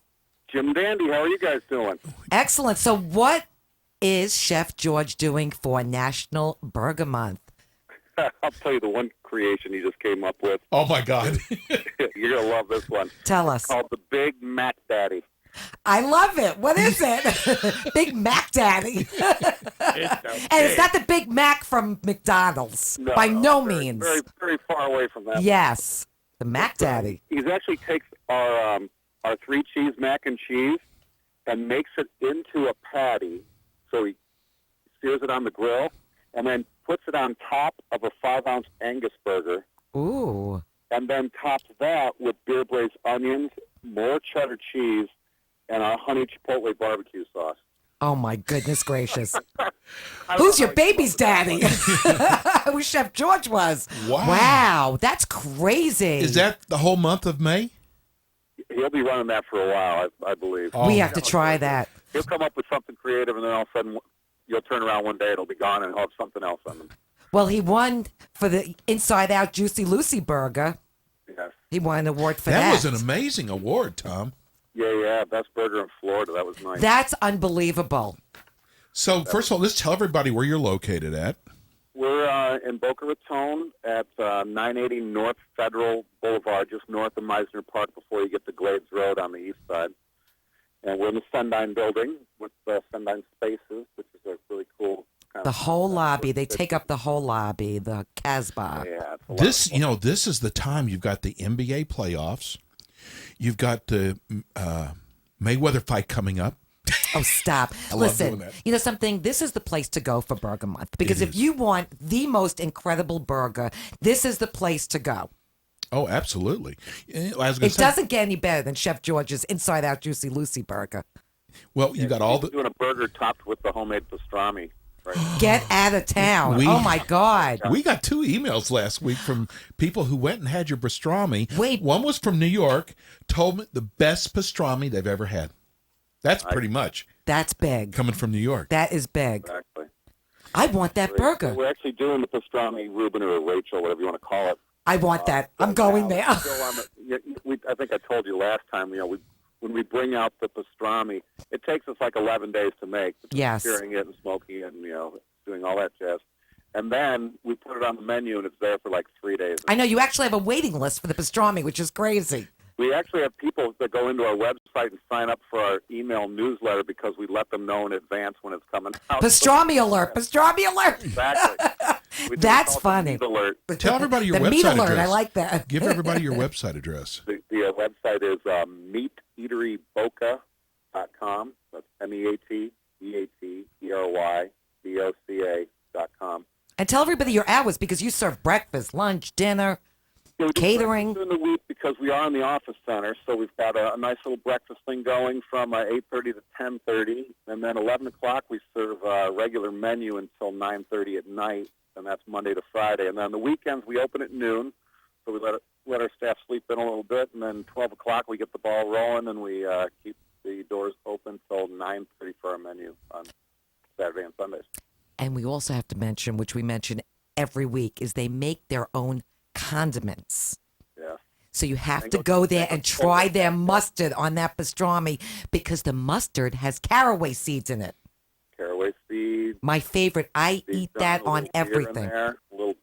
Jim Dandy, how are you guys doing? Excellent. So what is Chef George doing for National Burger Month? I'll tell you the one creation he just came up with. Oh, my God. You're going to love this one. Tell us. It's called the Big Mac Daddy. I love it. What is it? Big Mac Daddy. And it's not the Big Mac from McDonald's. By no means. Very, very far away from that. Yes. The Mac Daddy. He actually takes our 3-cheese mac and cheese and makes it into a patty. So he sears it on the grill and then puts it on top of a 5-ounce Angus burger. Ooh. And then tops that with beer braised onions, more cheddar cheese, and a honey chipotle barbecue sauce. Oh, my goodness gracious. Who's your baby's daddy? Who Chef George was. Wow, that's crazy. Is that the whole month of May? He'll be running that for a while, I believe. We have to try that. He'll come up with something creative, and then all of a sudden you'll turn around one day, it'll be gone, and he'll have something else on them. Well, he won for the Inside Out Juicy Lucy burger. Yes. He won an award for that. That was an amazing award, Tom. Yeah, best burger in Florida. That was nice. That's unbelievable. So, first of all, let's tell everybody where you're located at. We're in Boca Raton at 980 North Federal Boulevard, just north of Meisner Park before you get to Glades Road on the east side. And we're in the Sundyne building with Sundyne Spaces, which is a really cool kind The of... whole lobby. They take up the whole lobby, the Casbah. Yeah. This, this is the time you've got the NBA playoffs. You've got the Mayweather fight coming up. Oh, stop. I love Listen, doing that. you know something? This is the place to go for Burger Month. Because if you want the most incredible burger, this is the place to go. Oh, absolutely. It doesn't get any better than Chef George's Inside Out Juicy Lucy burger. Well, you got all the... doing a burger topped with the homemade pastrami. Right? Get out of town. Oh, my God. We got 2 emails last week from people who went and had your pastrami. Wait. One was from New York, told me the best pastrami they've ever had. That's pretty much. That's big. Coming from New York. That is big. Exactly. I want that burger. We're actually doing the pastrami, Reuben or Rachel, whatever you want to call it. I want that. I'm going there. I think I told you last time, when we bring out the pastrami, it takes us like 11 days to make. Yes. Curing it and smoking it and, doing all that jazz. And then we put it on the menu and it's there for like 3 days. I know you actually have a waiting list for the pastrami, which is crazy. We actually have people that go into our website and sign up for our email newsletter because we let them know in advance when it's coming out. Pastrami alert! Pastrami alert! Exactly. That's funny. Meat alert. Tell everybody your The website meat alert, address. I like that. Give everybody your website address. The website is meateateryboca.com. That's meateateryboca.com. And tell everybody your hours because you serve breakfast, lunch, dinner, catering. During the week because we are in the office center, so we've got a nice little breakfast thing going from 8:30 to 10:30, and then 11 o'clock we serve a regular menu until 9:30 at night, and that's Monday to Friday. And then the weekends we open at noon, so we let our staff sleep in a little bit, and then 12 o'clock we get the ball rolling, and we keep the doors open till 9:30 for our menu on Saturday and Sundays. And we also have to mention, which we mention every week, is they make their own condiments. Yeah. So you have to go there and try their mustard on that pastrami because the mustard has caraway seeds in it. Caraway seeds. My favorite. I eat that on everything. A little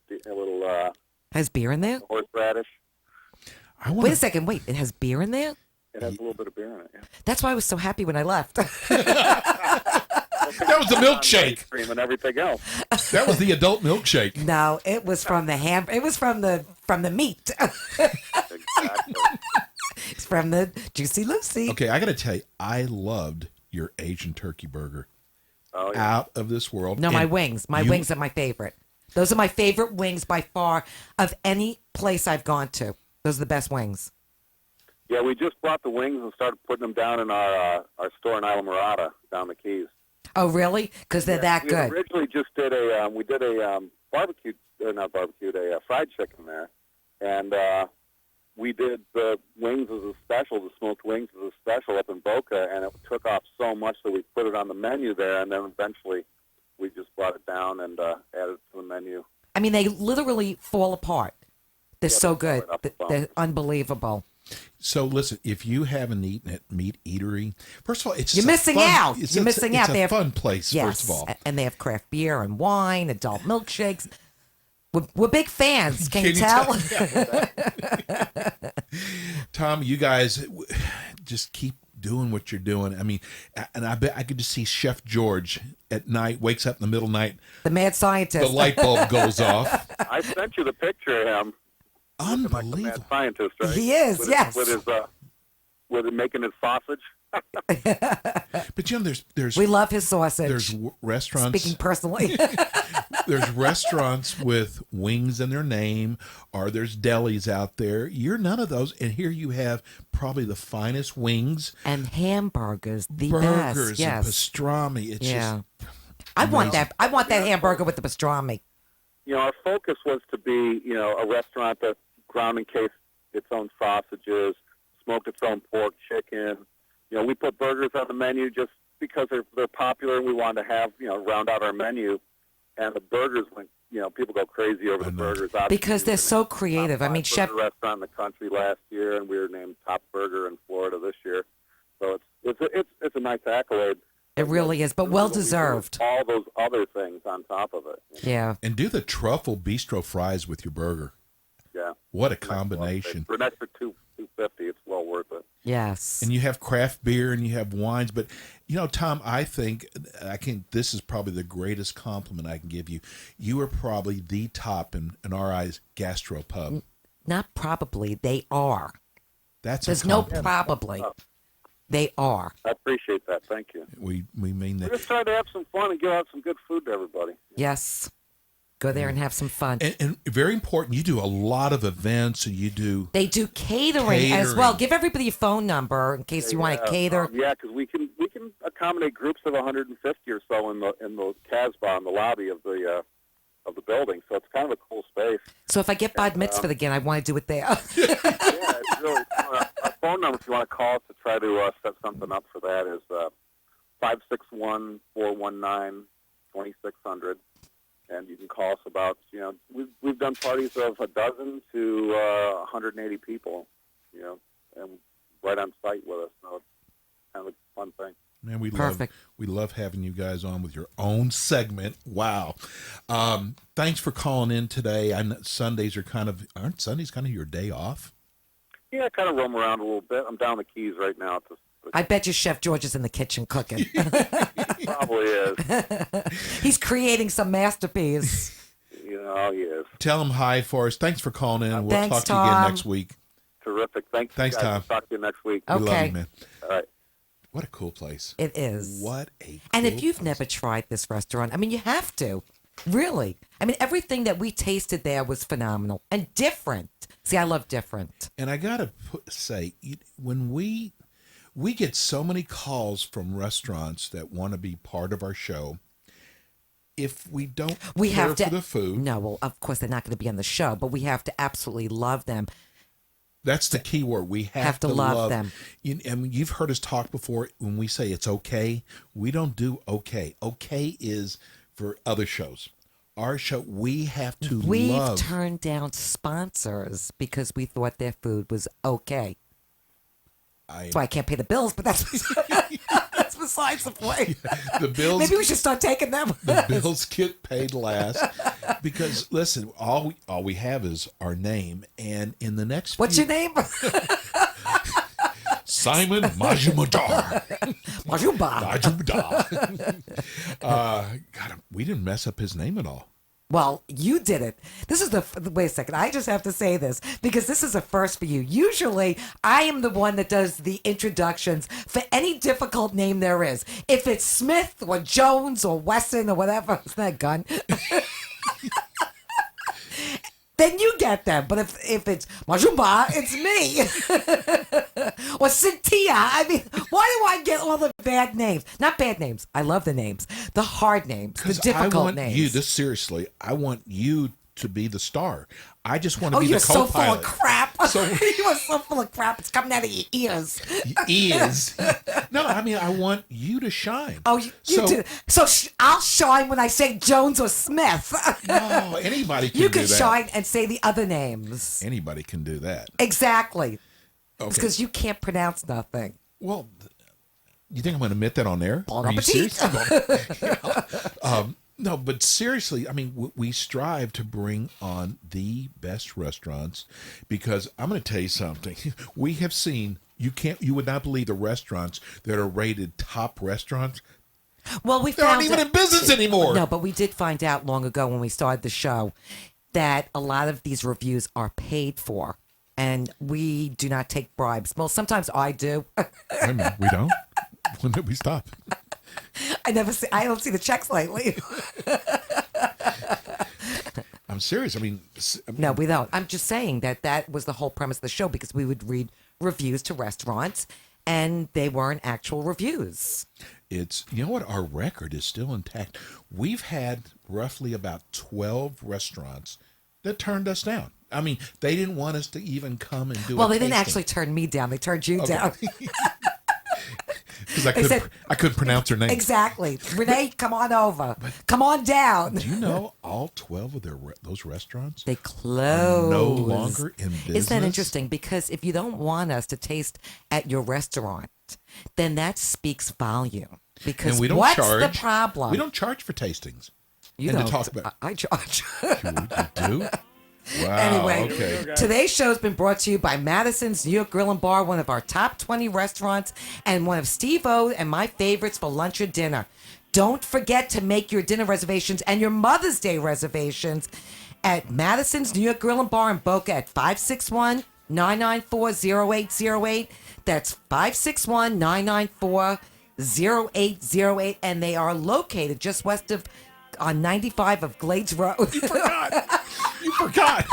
Has beer in there? horseradish. Wait a second. Wait, it has beer in there? It has a little bit of beer in it. Yeah. That's why I was so happy when I left. That was the milkshake. Cream and everything else. That was the adult milkshake. No, it was from the ham. It was from the meat. It's from the Juicy Lucy. Okay, I got to tell you, I loved your Asian turkey burger. Oh, yeah. Out of this world. No, my wings. My wings are my favorite. Those are my favorite wings by far of any place I've gone to. Those are the best wings. Yeah, we just brought the wings and started putting them down in our store in Isla Mirada down the Keys. Oh, really? Because they're that we good. originally just did a fried chicken there, and we did the wings as a special, the smoked wings as a special up in Boca, and it took off so much that we put it on the menu there, and then eventually we just brought it down and added it to the menu. I mean, they literally fall apart. They're so good. They're unbelievable. So listen, if you haven't eaten at Meat Eatery, first of all, it's You're missing out. You're missing out. It's a fun place, yes, first of all. And they have craft beer and wine, adult milkshakes. We're big fans. Can you tell? Tom, you guys just keep doing what you're doing. I mean, and I bet I could just see Chef George at night, wakes up in the middle of the night. The mad scientist. The light bulb goes off. I sent you the picture of him. Unbelievable. Like the mad scientist, right? He is, with yes. With making his sausage. But there's we love his sausage. There's restaurants. Speaking personally. There's restaurants with wings in their name, or there's delis out there. You're none of those, and here you have probably the finest wings and hamburgers, the burgers best. Yes. and pastrami. It's just I want that. I want that hamburger with the pastrami. Our focus was to be, a restaurant that ground and cased its own sausages, smoked its own pork, chicken. We put burgers on the menu just because they're popular, and we wanted to have, round out our menu. And the burgers went, people go crazy over the burgers. Obviously, because they're so creative. I mean, chef restaurant in the country last year, and we were named top burger in Florida this year. So it's a nice accolade. It really is, but well deserved. All those other things on top of it. Yeah. And do the truffle bistro fries with your burger. Yeah. What a combination. For an extra $2.50, it's well worth it. Yes. And you have craft beer and you have wines, but Tom, I think this is probably the greatest compliment I can give you. You are probably the top in our eyes gastropub. Not probably, they are. There's no probably. They are. I appreciate that. Thank you. We mean that. We're just trying to have some fun and give out some good food to everybody. Yes. Go there and have some fun. And very important, you do a lot of events, and you do. They do catering as well. Give everybody a phone number in case you want to cater. Because we can accommodate groups of 150 or so in the Casbah in the lobby of the building. So it's kind of a cool space. So if I get Bod Mitzvah again, I want to do it there. It's really fun. Our phone number, if you want to call us to try to set something up for that, is 561-419-2600. And you can call us about, we've done parties of a dozen to 180 people, and right on site with us. So it's kind of a fun thing. Man, we love having you guys on with your own segment. Wow. Thanks for calling in today. Aren't Sundays kind of your day off? Yeah, I kind of roam around a little bit. I'm down the Keys right now. I bet you Chef George is in the kitchen cooking. Probably is. He's creating some masterpiece. He is. Tell him hi for us. Thanks for calling in. We'll Thanks, talk to you again next week. Terrific. Thanks, Thanks, guys. Tom. We'll talk to you next week. We love you, man. All right. What a cool place. It is. What a And if you've never tried this restaurant, I mean, you have to. Really. I mean, everything that we tasted there was phenomenal and different. See, I love different. And I got to say, when we get so many calls from restaurants that want to be part of our show, if we don't care for the food. No, well, of course, they're not going to be on the show, but we have to absolutely love them. That's the key word. We have to love them. And you've heard us talk before when we say it's okay. We don't do okay. Okay is for other shows. Our show, we have to love. We've turned down sponsors because we thought their food was okay. That's why I can't pay the bills, but that's besides the point. The bills. Maybe we should start taking them. The bills get paid last because listen, all we have is our name, and in the next. What's your name? Simon Majumadar. Majumadar. God, we didn't mess up his name at all. Well, you did it. This is wait a second. I just have to say this because this is a first for you. Usually, I am the one that does the introductions for any difficult name there is. If it's Smith or Jones or Wesson or whatever, isn't that a gun? Then you get them. But if it's Majumba, it's me. Or Cynthia. I mean, why do I get all the bad names? Not bad names. I love the names. The hard names. The difficult names. Seriously, I want you to be the star. I just want to be you're the co-pilot. So full of crap. You are so full of crap. It's coming out of your ears. Ears? No, I mean, I want you to shine. Oh, you do. So I'll shine when I say Jones or Smith. No, anybody can do that. You can shine and say the other names. Anybody can do that. Exactly. Okay. It's because you can't pronounce nothing. Well, you think I'm going to admit that on air? Bon Are you appetit. serious? No, but seriously, I mean, we strive to bring on the best restaurants because I'm going to tell you something. We have seen, you would not believe the restaurants that are rated top restaurants. Well, they aren't even in business anymore. No, but we did find out long ago when we started the show that a lot of these reviews are paid for. and we do not take bribes. Well, sometimes I do. Wait a minute, we don't? When did we stop? I don't see the checks lately. I'm serious. I mean, no, we don't. I'm just saying that was the whole premise of the show, because we would read reviews to restaurants, and they weren't actual reviews. It's, you know what, our record is still intact. We've had roughly about 12 restaurants that turned us down. I mean, they didn't want us to even come and do Well, a they didn't tasting. actually turn me down. They turned you down. Because I couldn't pronounce her name. Exactly. Renee, come on over. Come on down. Do you know all 12 of those restaurants? They closed. No longer in business. Isn't that interesting? Because if you don't want us to taste at your restaurant, then that speaks volume. Because and we don't what's charge, the problem? We don't charge for tastings. You and don't. To talk about, I charge. You do? Wow. Anyway, okay. Today's show has been brought to you by Madison's New York Grill and Bar, one of our top 20 restaurants, and one of Steve-O and my favorites for lunch or dinner. Don't forget to make your dinner reservations and your Mother's Day reservations at Madison's New York Grill and Bar in Boca at 561-994-0808. That's 561-994-0808, and they are located just west of on 95 of Glades Road. You forgot.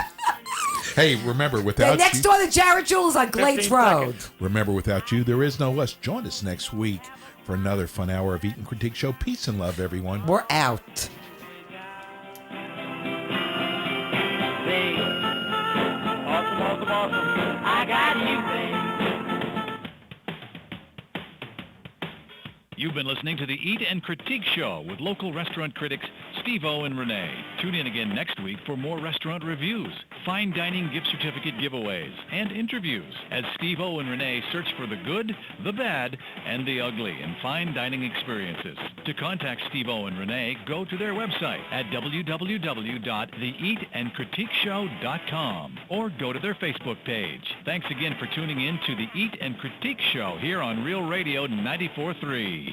Hey, remember, without They're next you, door to Jared Jules on Glades Road. Remember, without you, there is no us. Join us next week for another fun hour of Eat and Critique Show. Peace and love, everyone. We're out. Awesome. I got you, babe. You've been listening to the Eat and Critique Show with local restaurant critics Steve-O and Rene. Tune in again next week for more restaurant reviews, fine dining gift certificate giveaways, and interviews as Steve-O and Rene search for the good, the bad, and the ugly in fine dining experiences. To contact Steve-O and Rene, go to their website at www.theeatandcritiqueshow.com or go to their Facebook page. Thanks again for tuning in to the Eat and Critique Show here on Real Radio 94.3.